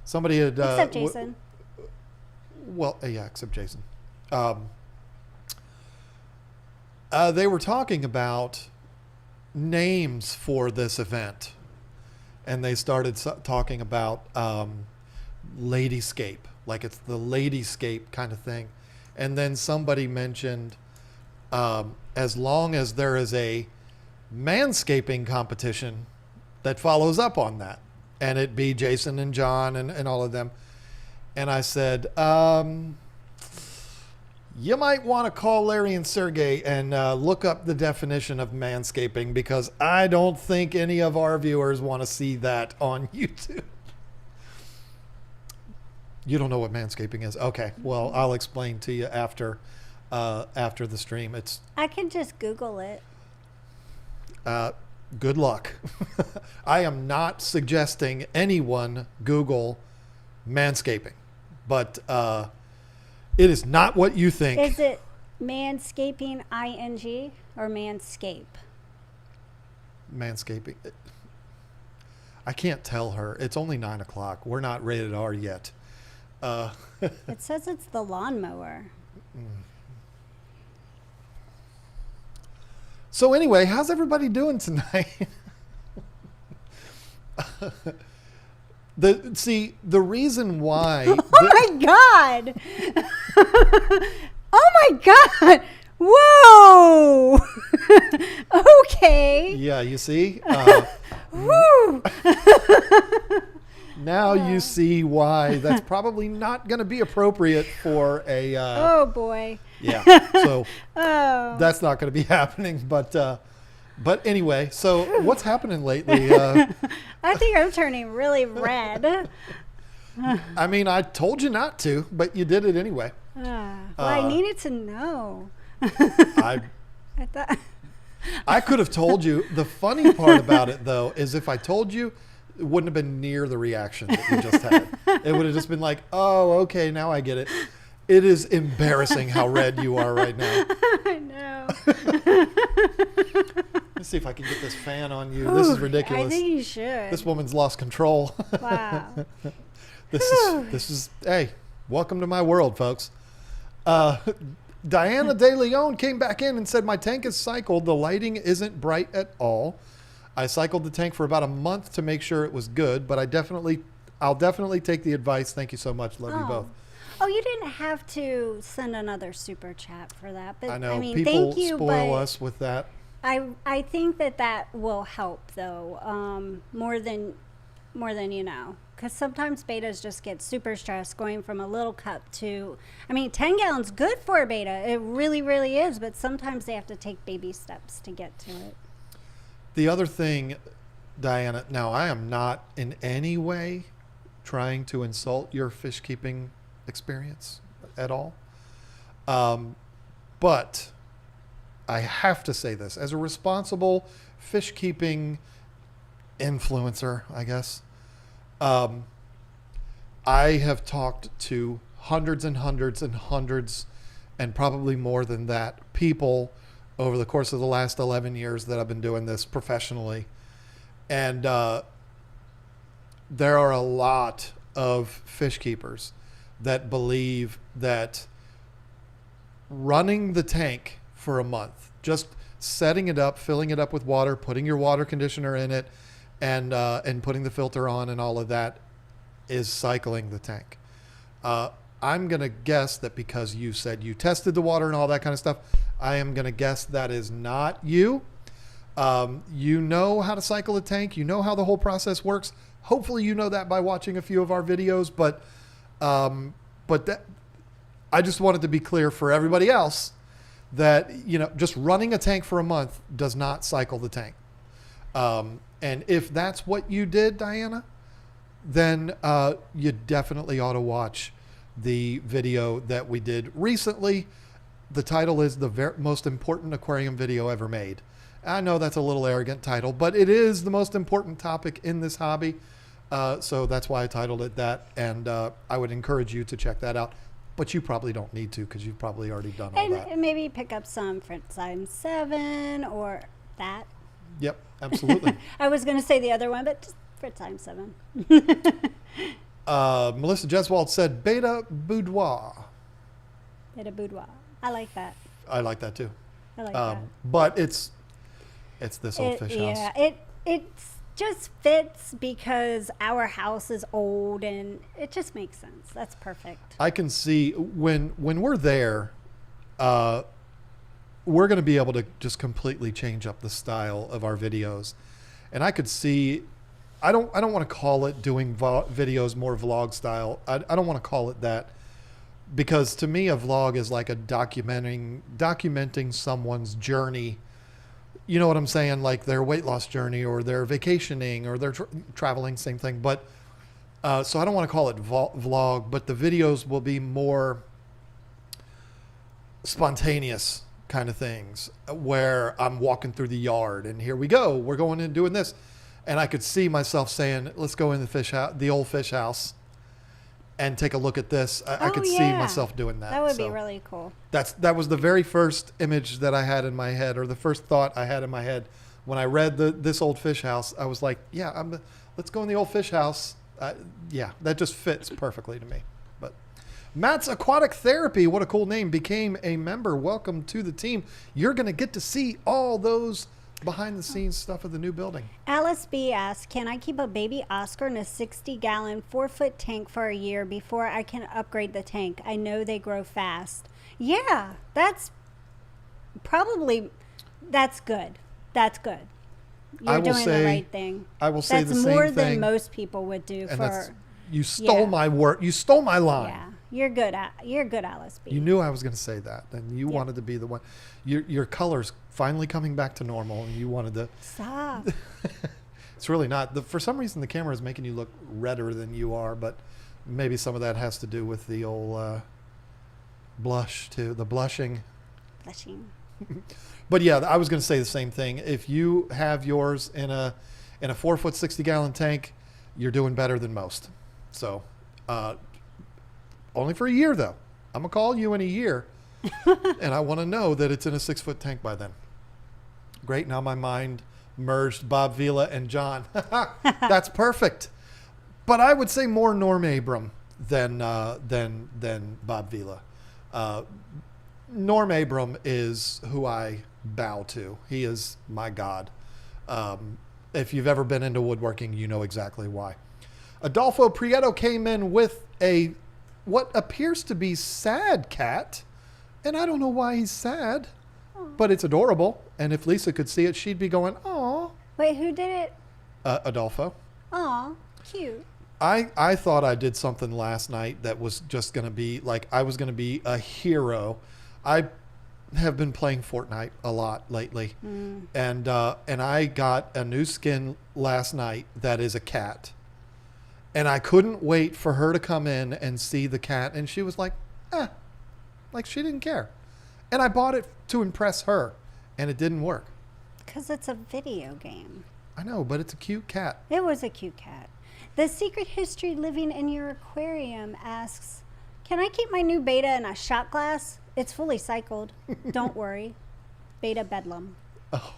Somebody had... Except Jason. Yeah, except Jason. They were talking about names for this event. And they started talking about ladyscape, like it's the ladyscape kind of thing. And then somebody mentioned as long as there is a manscaping competition that follows up on that, and it be Jason and John and all of them. And I said, you might want to call Larry and Sergey and look up the definition of manscaping, because I don't think any of our viewers want to see that on YouTube. You don't know what manscaping is? Okay, well, I'll explain to you after the stream. I can just Google it. Good luck. I am not suggesting anyone Google manscaping, but it is not what you think. Is it manscaping ing or manscape? Manscaping. I can't tell her. It's only 9 o'clock. We're not rated R yet. It says it's the lawnmower. So anyway, how's everybody doing tonight? The reason why... Oh my God! Oh my God! Whoa! Okay. Yeah, you see? Woo! Now you see why that's probably not going to be appropriate for a... oh, boy. Yeah, so that's not going to be happening. But anyway, so what's happening lately? I think I'm turning really red. I mean, I told you not to, but you did it anyway. I needed to know. I thought... I could have told you. The funny part about it, though, is if I told you, it wouldn't have been near the reaction that you just had. It would have just been like, oh, okay, now I get it. It is embarrassing how red you are right now. I know. Let's see if I can get this fan on you. This is ridiculous. I think you should. This woman's lost control. Wow. This is, hey, welcome to my world, folks. Diana De Leon came back in and said, my tank is cycled. The lighting isn't bright at all. I cycled the tank for about a month to make sure it was good, but I'll definitely take the advice. Thank you so much. Love you both. Oh, you didn't have to send another super chat for that. But I know. I mean, People thank you, spoil us with that. I think that will help, though, more than you know. Because sometimes betas just get super stressed going from a little cup to, 10 gallons good for a beta. It really, really is. But sometimes they have to take baby steps to get to it. The other thing, Diana, now I am not in any way trying to insult your fish keeping experience at all. But I have to say this as a responsible fish keeping influencer, I guess. I have talked to hundreds and hundreds and hundreds and probably more than that people over the course of the last 11 years that I've been doing this professionally. And there are a lot of fish keepers that believe that running the tank for a month, just setting it up, filling it up with water, putting your water conditioner in it, and putting the filter on and all of that is cycling the tank. I'm going to guess that because you said you tested the water and all that kind of stuff, I am going to guess that is not you. You know how to cycle a tank. You know how the whole process works. Hopefully you know that by watching a few of our videos, but that, I just wanted to be clear for everybody else that, just running a tank for a month does not cycle the tank. And if that's what you did, Diana, then you definitely ought to watch the video that we did recently. The title is the most important aquarium video ever made. I know that's a little arrogant title, but it is the most important topic in this hobby. So that's why I titled it that. And I would encourage you to check that out. But you probably don't need to because you've probably already done all that. And maybe pick up some Freshwater 7 or that. Yep, absolutely. I was going to say the other one, but just Freshwater 7. Melissa Jeswald said Beta Boudoir. Beta Boudoir. I like that. I like that too. I like that. But it's this old fish house. Yeah, it just fits because our house is old and it just makes sense. That's perfect. I can see when we're there, we're going to be able to just completely change up the style of our videos. And I could see, I don't want to call it doing videos more vlog style. I don't want to call it that, because to me a vlog is like documenting someone's journey. You know what I'm saying? Like their weight loss journey or their vacationing or their traveling, same thing. But so I don't want to call it vlog, but the videos will be more spontaneous kind of things where I'm walking through the yard and here we go, we're going and doing this. And I could see myself saying, let's go in the fish house, the old fish house, and take a look at this. I could see myself doing that. That would be really cool. That was the very first image that I had in my head, or the first thought I had in my head when I read this old fish house. I was like, yeah, let's go in the old fish house. Yeah, that just fits perfectly to me. But Matt's Aquatic Therapy, what a cool name, became a member. Welcome to the team. You're going to get to see all those behind the scenes stuff of the new building. Alice B asks, can I keep a baby Oscar in a 60-gallon 4-foot tank for a year before I can upgrade the tank? I know they grow fast. Yeah, that's good. That's good. You're doing the right thing. I will say the same thing. That's more than most people would do. You stole my word. You stole my line. Yeah, you're good, Alice B. You knew I was going to say that, and you wanted to be the one. Your color's finally coming back to normal, and you wanted to stop. It's really not. For some reason, the camera is making you look redder than you are, but maybe some of that has to do with the old blush too. The blushing. But yeah, I was going to say the same thing. If you have yours in a 4-foot 60-gallon tank, you're doing better than most. So, only for a year though. I'm gonna call you in a year, and I want to know that it's in a 6-foot tank by then. Great. Now my mind merged Bob Vila and John. That's perfect. But I would say more Norm Abram than Bob Vila. Norm Abram is who I bow to. He is my God. If you've ever been into woodworking, you know exactly why. Adolfo Prieto came in with what appears to be sad cat, and I don't know why he's sad, but it's adorable. And if Lisa could see it, she'd be going, "Aw." Wait, who did it? Adolfo. Aw, cute. I thought I did something last night that was just going to be like I was going to be a hero. I have been playing Fortnite a lot lately, and I got a new skin last night that is a cat. And I couldn't wait for her to come in and see the cat. And she was like, like she didn't care. And I bought it to impress her. And it didn't work. Because it's a video game. I know, but it's a cute cat. It was a cute cat. The Secret History Living in Your Aquarium asks, can I keep my new beta in a shot glass? It's fully cycled. Don't worry. Beta Bedlam. Oh.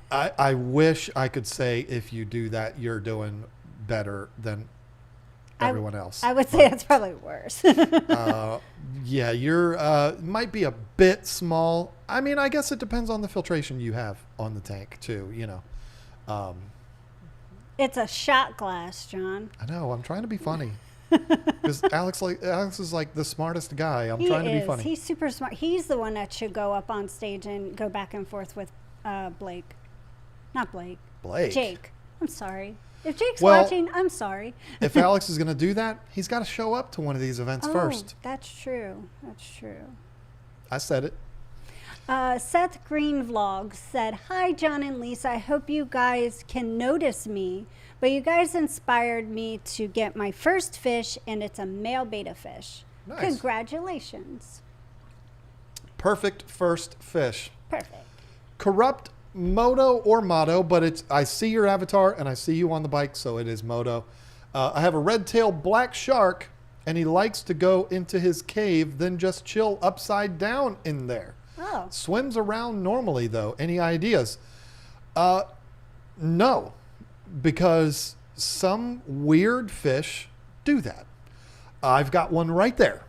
I wish I could say if you do that, you're doing better than everyone else. I would say that's probably worse. Yeah, you're might be a bit small. I mean, I guess it depends on the filtration you have on the tank too, you know. It's a shot glass, John. I know. I'm trying to be funny. Because Alex is like the smartest guy. I'm trying to be funny. He's super smart. He's the one that should go up on stage and go back and forth with Blake. Not Blake. Blake. Jake. I'm sorry. If Jake's Well, watching, I'm sorry. If Alex is going to do that, he's got to show up to one of these events first. That's true. That's true. I said it. Seth Green Vlog said, "Hi, John and Lisa. I hope you guys can notice me, but you guys inspired me to get my first fish, and it's a male betta fish. Nice. Congratulations." Perfect first fish. Perfect. Corrupt Moto or Motto, but I see your avatar and I see you on the bike, so it is Moto. I have a red-tailed black shark, and he likes to go into his cave, then just chill upside down in there. Oh. Swims around normally, though. Any ideas? No, because some weird fish do that. I've got one right there.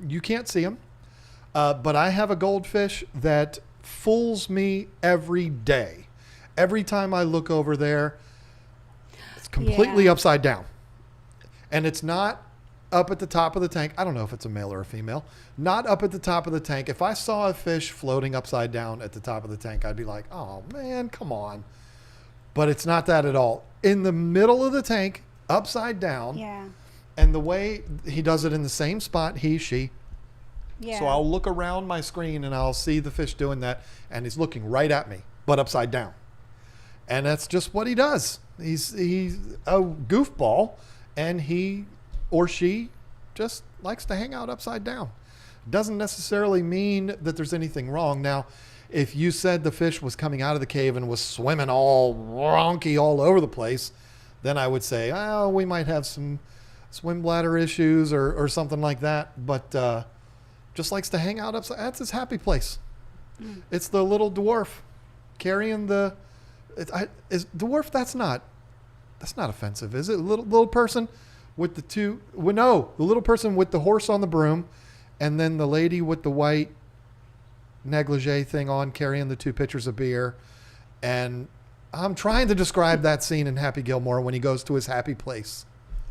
You can't see him, but I have a goldfish that fools me every day. Every time I look over there, it's completely upside down. And it's not up at the top of the tank. I don't know if it's a male or a female. Not up at the top of the tank. If I saw a fish floating upside down at the top of the tank, I'd be like, oh man, come on. But it's not that at all. In the middle of the tank, upside down. Yeah. And the way he does it in the same spot, she. Yeah. So I'll look around my screen and I'll see the fish doing that, and he's looking right at me, but upside down. And that's just what he does. He's a goofball, and he or she just likes to hang out upside down. Doesn't necessarily mean that there's anything wrong. Now, if you said the fish was coming out of the cave and was swimming all wonky all over the place, then I would say, oh, we might have some swim bladder issues or something like that. But just likes to hang out upside. That's his happy place. It's the little dwarf carrying the. Is dwarf? That's not offensive, is it? Little person with the two. Well, no, the little person with the horse on the broom, and then the lady with the white negligee thing on, carrying the two pitchers of beer. And I'm trying to describe that scene in Happy Gilmore when he goes to his happy place.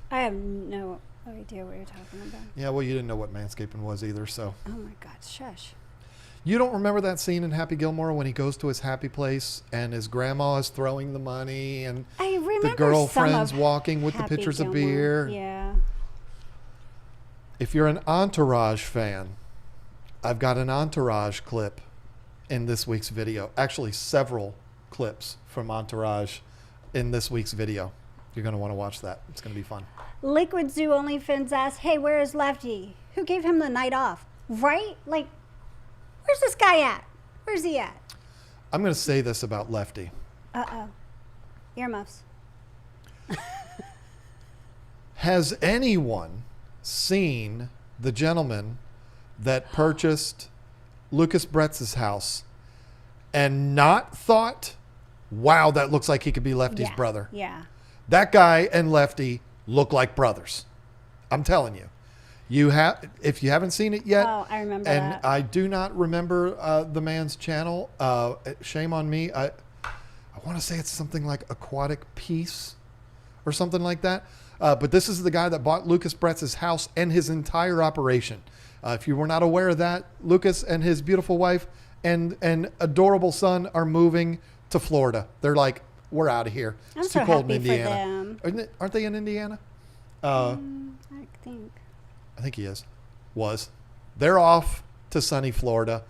I have no idea what you're talking about. Yeah, well, you didn't know what manscaping was either, so. Oh my God, shush. You don't remember that scene in Happy Gilmore when he goes to his happy place and his grandma is throwing the money and I remember the girlfriend's some of walking with the Happy pitchers of Gilmore. beer? Yeah. If you're an Entourage fan, I've got an Entourage clip in this week's video. Actually, several clips from Entourage in this week's video. You're going to want to watch that. It's going to be fun. Liquid Zoo OnlyFins asked, "Hey, where is Lefty? Who gave him the night off?" Right? Like, where's this guy at? Where's he at? I'm going to say this about Lefty. Uh-oh. Earmuffs. Has anyone seen the gentleman that purchased Lucas Bretz's house and not thought, wow, that looks like he could be Lefty's brother? Yeah. That guy and Lefty look like brothers. I'm telling you. If you haven't seen it yet. Oh, I remember and that. I do not remember the man's channel. Shame on me. I want to say it's something like Aquatic Peace or something like that. But this is the guy that bought Lucas Bretz's house and his entire operation. If you were not aware of that, Lucas and his beautiful wife and adorable son are moving to Florida. They're like, we're out of here. I'm It's so too cold in happy for Indiana. them. Aren't they in Indiana? I think. I think he is. Was. They're off to sunny Florida,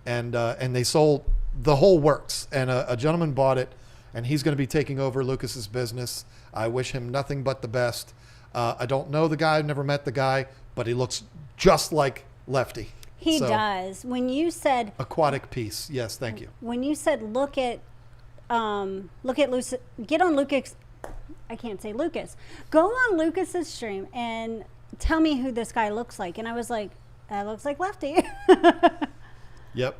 and they sold the whole works. And a gentleman bought it, and he's going to be taking over Lucas's business. I wish him nothing but the best. I don't know the guy. I've never met the guy, but he looks just like Lefty. He So, does. When you said Aquatic Peace. Yes, thank you. When you said look at Lucas, get on Lucas. I can't say Lucas. Go on Lucas's stream and tell me who this guy looks like. And I was like, that looks like Lefty. Yep.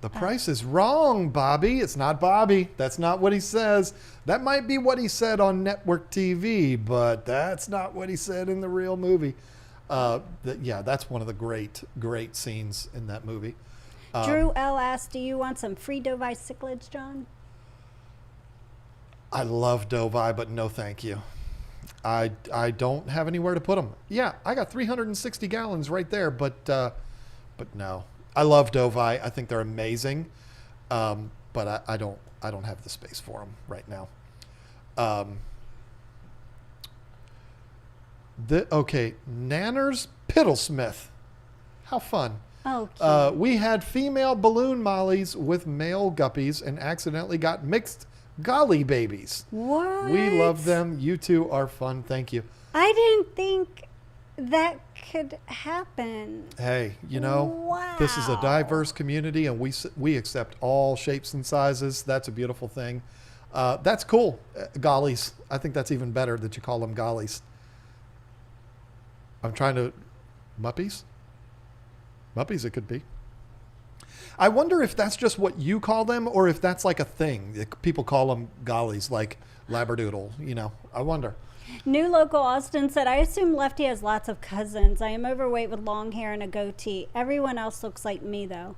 The price is wrong, Bobby. It's not Bobby. That's not what he says. That might be what he said on network TV, but that's not what he said in the real movie. That's one of the great scenes in that movie. Drew L asked, "Do you want some free Dovice cichlids, John?" I love Dovi, but no thank you. I don't have anywhere to put them. Yeah, I got 360 gallons right there, but no. I love Dovi. I think they're amazing, but I don't have the space for them right now. Okay, Nanners Piddlesmith. How fun. Oh, cute. We had female balloon mollies with male guppies and accidentally got mixed golly babies. What? We love them. You two are fun. Thank you. I didn't think that could happen. Hey, you know, Wow. this is a diverse community, and we accept all shapes and sizes. That's a beautiful thing. That's cool. Gollies. I think that's even better that you call them gollies. I'm trying to... Muppies? Muppies it could be. I wonder if that's just what you call them or if that's like a thing. People call them gollies, like Labradoodle, you know. I wonder. New Local Austin said, I assume Lefty has lots of cousins. I am overweight with long hair and a goatee. Everyone else looks like me, though.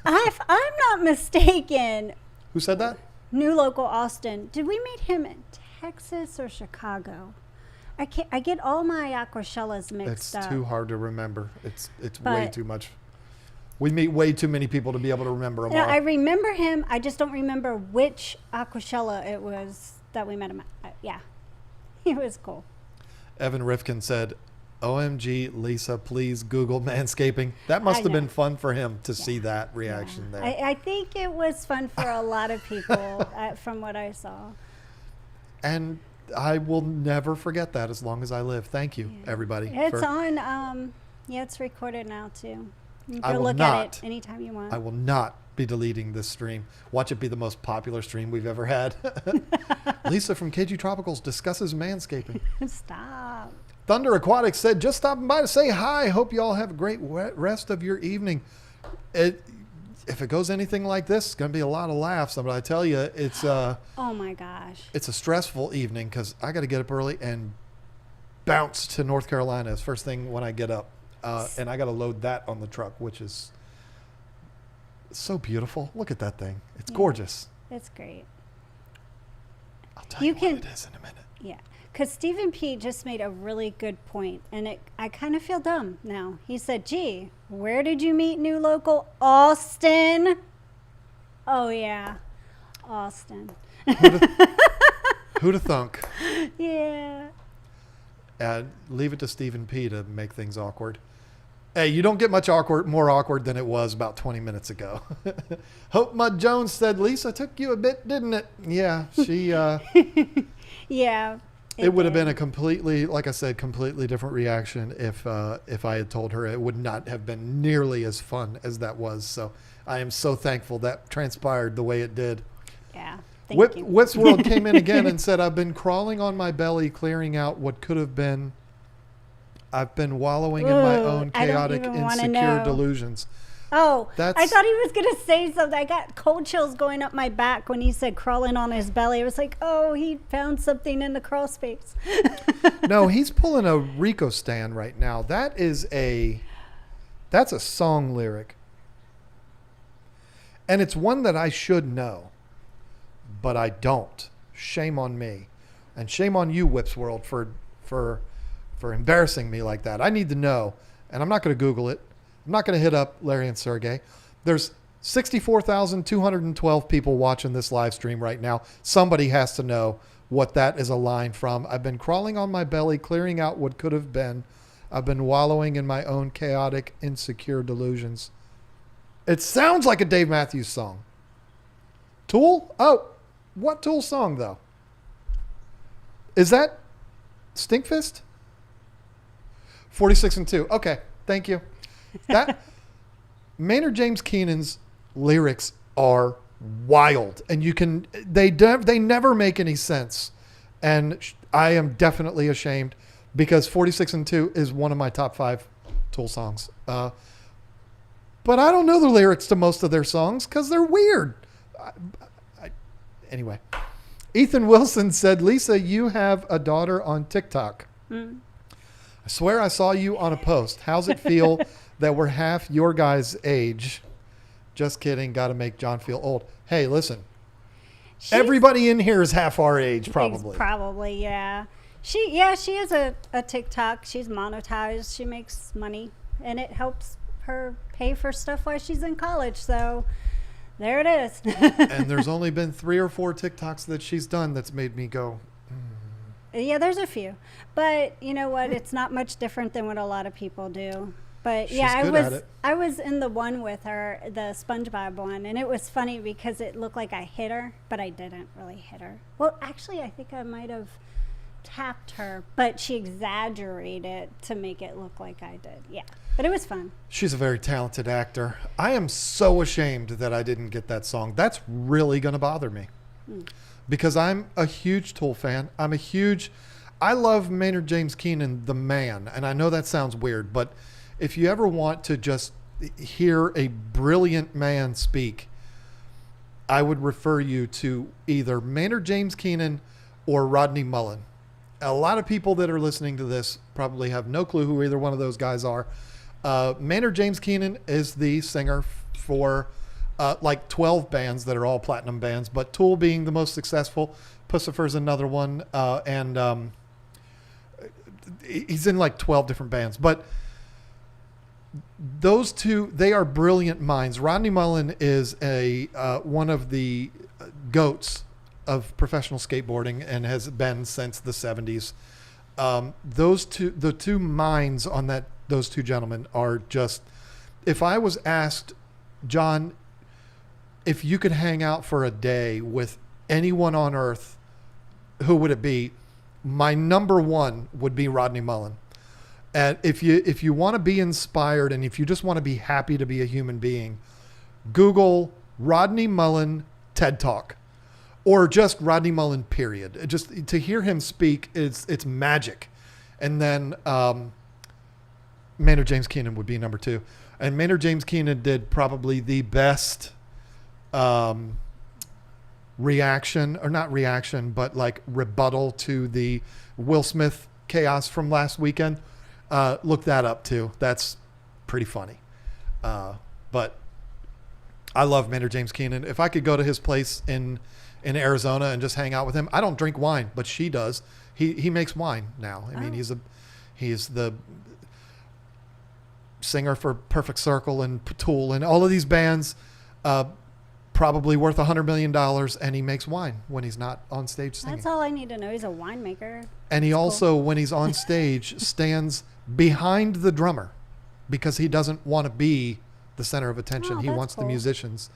If I'm not mistaken. Who said that? New Local Austin. Did we meet him in Texas or Chicago? I get all my Aquashellas mixed up. It's too hard to remember. It's way too much. We meet way too many people to be able to remember them all. I remember him. I just don't remember which Aquashella it was that we met him at. Yeah. He was cool. Evan Rifkin said, OMG, Lisa, please Google manscaping. That must have been fun for him to see that reaction there. I think it was fun for a lot of people from what I saw. And I will never forget that as long as I live. Thank you, everybody. It's on, it's recorded now too. You I can will look not, at it anytime you want. I will not be deleting this stream. Watch it be the most popular stream we've ever had. Lisa from KG Tropicals discusses manscaping. Stop. Thunder Aquatics said, just stopping by to say hi. Hope you all have a great rest of your evening. If it goes anything like this, it's going to be a lot of laughs. But I tell you, it's oh my gosh, it's a stressful evening because I got to get up early and bounce to North Carolina. It's first thing when I get up, and I got to load that on the truck, which is so beautiful. Look at that thing; it's gorgeous. It's great. I'll tell you what it is in a minute. Yeah, because Stephen P. just made a really good point, and I kind of feel dumb now. He said, gee, where did you meet New Local? Austin. Oh, yeah. Austin. Who'd have thunk? Yeah. And leave it to Stephen P. to make things awkward. Hey, you don't get much more awkward than it was about 20 minutes ago. Hope Mud Jones said, Lisa, took you a bit, didn't it? Yeah, she... Yeah. It would have been a completely, like I said, completely different reaction if I had told her. It would not have been nearly as fun as that was. So I am so thankful that transpired the way it did. Yeah. Thank you. Whips World came in again and said, I've been crawling on my belly, clearing out what could have been. I've been wallowing in my own chaotic, insecure delusions. Oh, I thought he was going to say something. I got cold chills going up my back when he said crawling on his belly. It was like, oh, he found something in the crawl space. No, he's pulling a Rico stand right now. That's a song lyric. And it's one that I should know, but I don't. Shame on me. And shame on you, Whips World, for embarrassing me like that. I need to know, and I'm not going to Google it. I'm not going to hit up Larry and Sergey. There's 64,212 people watching this live stream right now. Somebody has to know what that is a line from. I've been crawling on my belly, clearing out what could have been. I've been wallowing in my own chaotic, insecure delusions. It sounds like a Dave Matthews song. Tool? Oh, what Tool song, though? Is that Stinkfist? 46 and 2. Okay, thank you. That Maynard James Keenan's lyrics are wild, and they never make any sense, and I am definitely ashamed because 46 and 2 is one of my top 5 Tool songs. But I don't know the lyrics to most of their songs because they're weird. Anyway, Ethan Wilson said, Lisa, you have a daughter on TikTok. I swear I saw you on a post. How's it feel that we're half your guys' age? Just kidding. Got to make John feel old. Hey, listen. Everybody in here is half our age, probably. Probably, yeah. She has a TikTok. She's monetized. She makes money, and it helps her pay for stuff while she's in college. So there it is. And there's only been 3 or 4 TikToks that she's done that's made me go, Yeah, there's a few. But you know what? It's not much different than what a lot of people do. But She's good at it. I was in the one with her, the SpongeBob one, and it was funny because it looked like I hit her, but I didn't really hit her. Well, actually, I think I might have tapped her, but she exaggerated it to make it look like I did. Yeah, but it was fun. She's a very talented actor. I am so ashamed that I didn't get that song. That's really going to bother me because I'm a huge Tool fan. I love Maynard James Keenan, the man. And I know that sounds weird, but if you ever want to just hear a brilliant man speak, I would refer you to either Maynard James Keenan or Rodney Mullen. A lot of people that are listening to this probably have no clue who either one of those guys are. Maynard James Keenan is the singer for like 12 bands that are all platinum bands, but Tool being the most successful. Pussifer's another one. And he's in like 12 different bands. But those two, they are brilliant minds. Rodney Mullen is one of the goats of professional skateboarding and has been since the 70s. The two minds on those two gentlemen are just, if I was asked, John, if you could hang out for a day with anyone on earth, who would it be? My number one would be Rodney Mullen. And if you want to be inspired and if you just want to be happy to be a human being, Google Rodney Mullen TED Talk or just Rodney Mullen period. Just to hear him speak, it's magic. And then Maynard James Keenan would be number 2. And Maynard James Keenan did probably the best reaction, or not reaction, but like rebuttal to the Will Smith chaos from last weekend. Look that up too. That's pretty funny. But I love Maynard James Keenan. If I could go to his place in Arizona and just hang out with him, I don't drink wine, but she does. He makes wine now. I mean, he's the singer for Perfect Circle and Tool and all of these bands, probably worth $100 million, and he makes wine when he's not on stage singing. That's all I need to know. He's a winemaker. And he also, when he's on stage, stands behind the drummer because he doesn't want to be the center of attention. He wants the musicians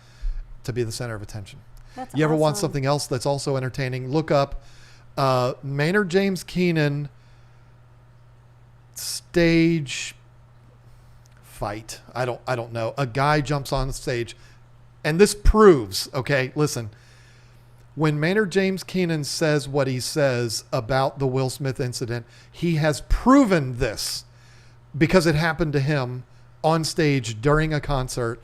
to be the center of attention. That's you ever want awesome. something else that's also entertaining? Look up Maynard James Keenan stage fight. I don't know. A guy jumps on the stage, and this proves, okay, listen, when Maynard James Keenan says what he says about the Will Smith incident, he has proven this because it happened to him on stage during a concert.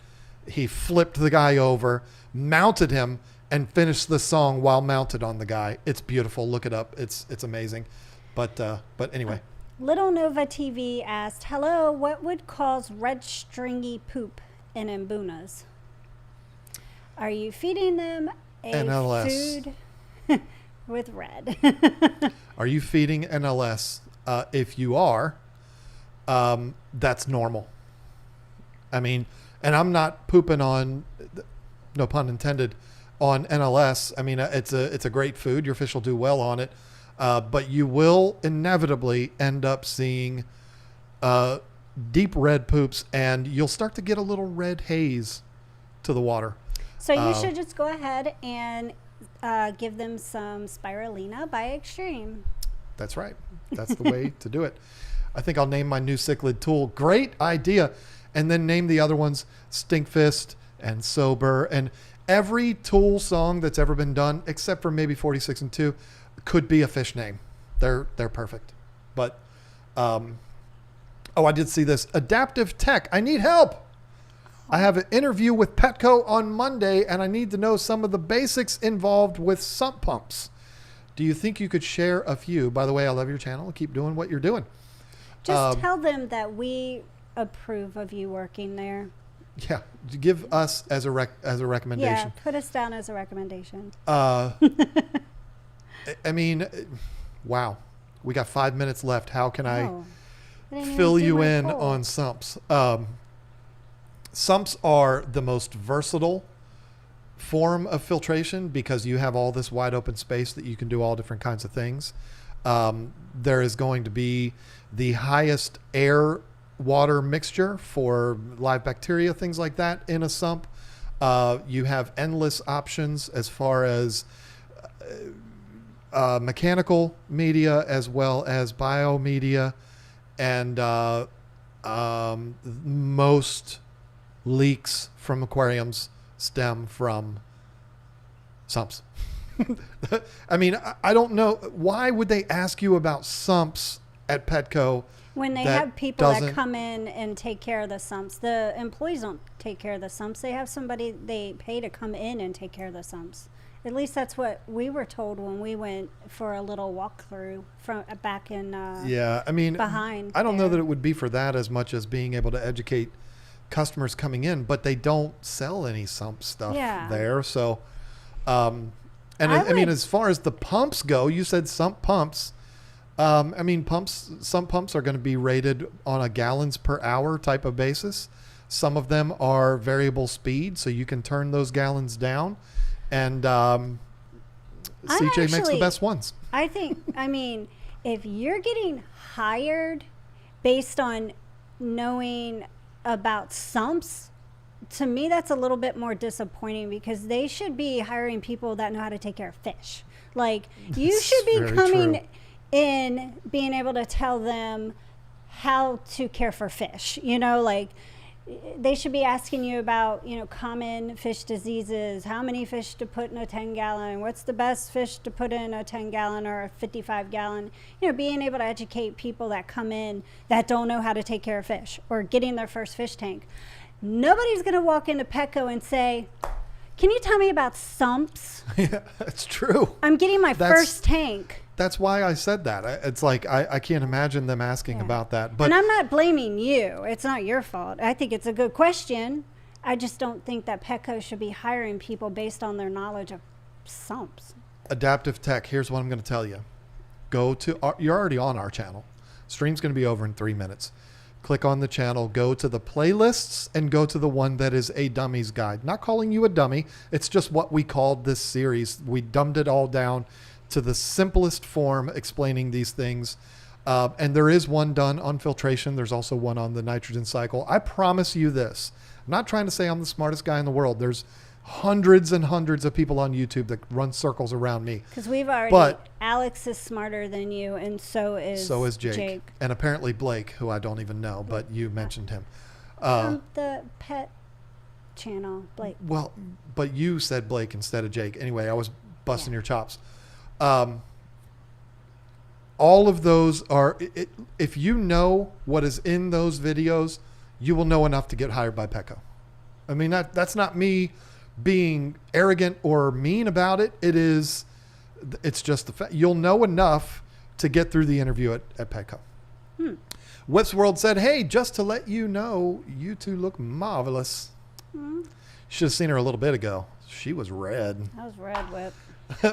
He flipped the guy over, mounted him, and finished the song while mounted on the guy. It's beautiful. Look it up. It's amazing. But anyway. Little Nova TV asked, hello, what would cause red stringy poop in Mbunas? Are you feeding them a NLS. food with red? Are you feeding NLS? If you are, that's normal. I mean, and I'm not pooping on, no pun intended, on NLS. I mean, it's a great food. Your fish will do well on it. But you will inevitably end up seeing deep red poops, and you'll start to get a little red haze to the water. So you should just go ahead and give them some spirulina by Extreme. That's right. That's the way to do it. I think I'll name my new cichlid tool. Great idea. And then name the other ones Stinkfist and Sober. And every Tool song that's ever been done, except for maybe 46 and 2, could be a fish name. They're perfect. But, I did see this. Adaptive Tech. I need help. I have an interview with Petco on Monday, and I need to know some of the basics involved with sump pumps. Do you think you could share a few? By the way, I love your channel. Keep doing what you're doing. Just tell them that we approve of you working there. Yeah, give us as a recommendation. Yeah, put us down as a recommendation. I mean, wow. We got 5 minutes left. How can I didn't even fill do you my in poll. on sumps? Sumps are the most versatile form of filtration because you have all this wide open space that you can do all different kinds of things. There is going to be the highest air water mixture for live bacteria, things like that in a sump. You have endless options as far as mechanical media as well as biomedia, and most leaks from aquariums stem from sumps. I mean, I don't know. Why would they ask you about sumps at Petco? When they have people that come in and take care of the sumps, the employees don't take care of the sumps. They have somebody they pay to come in and take care of the sumps. At least that's what we were told when we went for a little walkthrough from back in. Yeah, I mean, behind. I don't know that it would be for that as much as being able to educate customers coming in, but they don't sell any sump stuff there. So, I mean, as far as the pumps go, you said sump pumps. I mean, some pumps are going to be rated on a gallons per hour type of basis. Some of them are variable speed, so you can turn those gallons down. And CJ makes the best ones. I mean, if you're getting hired based on knowing about sumps, to me, that's a little bit more disappointing because they should be hiring people that know how to take care of fish. Like, you should be coming in being able to tell them how to care for fish. You know, like, they should be asking you about, common fish diseases, how many fish to put in a 10-gallon, what's the best fish to put in a 10-gallon or a 55-gallon. Being able to educate people that come in that don't know how to take care of fish or getting their first fish tank. Nobody's going to walk into Petco and say, can you tell me about sumps? Yeah, that's true. I'm getting my first tank. That's why I said that. It's like, I can't imagine them asking about that. But and I'm not blaming you. It's not your fault. I think it's a good question. I just don't think that Petco should be hiring people based on their knowledge of sumps. Adaptive Tech, here's what I'm going to tell you. You're already on our channel. Stream's going to be over in 3 minutes. Click on the channel, go to the playlists, and go to the one that is a dummies guide. Not calling you a dummy. It's just what we called this series. We dumbed it all down to the simplest form explaining these things. And there is one done on filtration. There's also one on the nitrogen cycle. I promise you this. I'm not trying to say I'm the smartest guy in the world. There's hundreds and hundreds of people on YouTube that run circles around me. Because Alex is smarter than you, and so is Jake. And apparently Blake, who I don't even know, but you mentioned him. From the pet channel, Blake. Well, but you said Blake instead of Jake. Anyway, I was busting your chops. All of those are, if you know what is in those videos, you will know enough to get hired by Petco. I mean, that's not me being arrogant or mean about it. It's just the fact. You'll know enough to get through the interview at Petco. Whip's World said, hey, just to let you know, you two look marvelous. Should have seen her a little bit ago. She was red. That was red, Whip.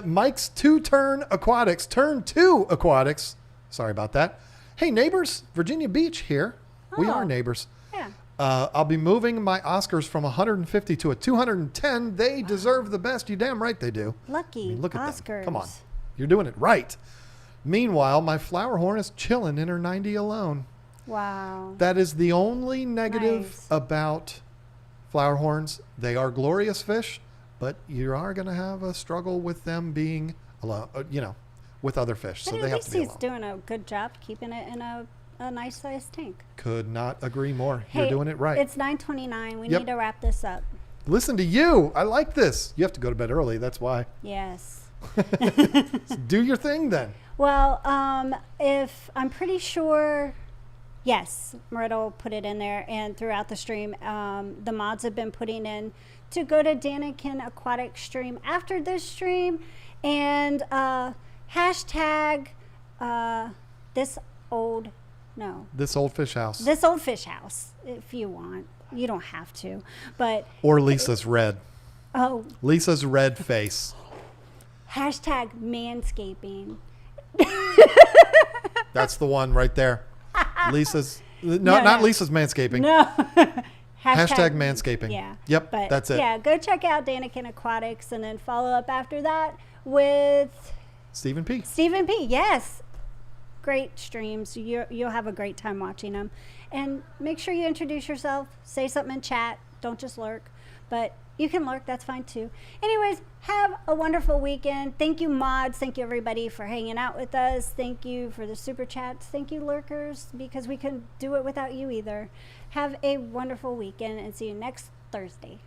Mike's Turn 2 Aquatics. Sorry about that. Hey, neighbors, Virginia Beach here. We are neighbors. Yeah. I'll be moving my Oscars from 150 to a 210. They deserve the best. You damn right they do. Lucky Look at Oscars. them. Come on. You're doing it right. Meanwhile, my flower horn is chilling in her 90 alone. Wow. That is the only negative about flower horns. They are glorious fish, but you are going to have a struggle with them being alone, with other fish. But so they have to be alone. He's doing a good job keeping it in a nice sized tank. Could not agree more. Hey, you're doing it right. It's 9:29. We need to wrap this up. Listen to you. I like this. You have to go to bed early. That's why. Yes. Do your thing then. Well, if I'm pretty sure, yes, Myrtle put it in there, and throughout the stream, the mods have been putting in to go to Danikin Aquatic stream after this stream, and hashtag this old fish house. This old fish house, if you want. You don't have to, but Or Lisa's red. oh, Lisa's red face. hashtag manscaping. That's the one right there. Lisa's no, No, not no. Lisa's manscaping. No. Hashtag manscaping. Yeah. Yep, But that's it. Yeah, go check out Danikin Aquatics and then follow up after that with Stephen P. Stephen P. Yes. Great streams. You'll have a great time watching them. And make sure you introduce yourself. Say something in chat. Don't just lurk. But you can lurk. That's fine too. Anyways, have a wonderful weekend. Thank you, mods. Thank you, everybody, for hanging out with us. Thank you for the super chats. Thank you, lurkers, because we couldn't do it without you either. Have a wonderful weekend and see you next Thursday.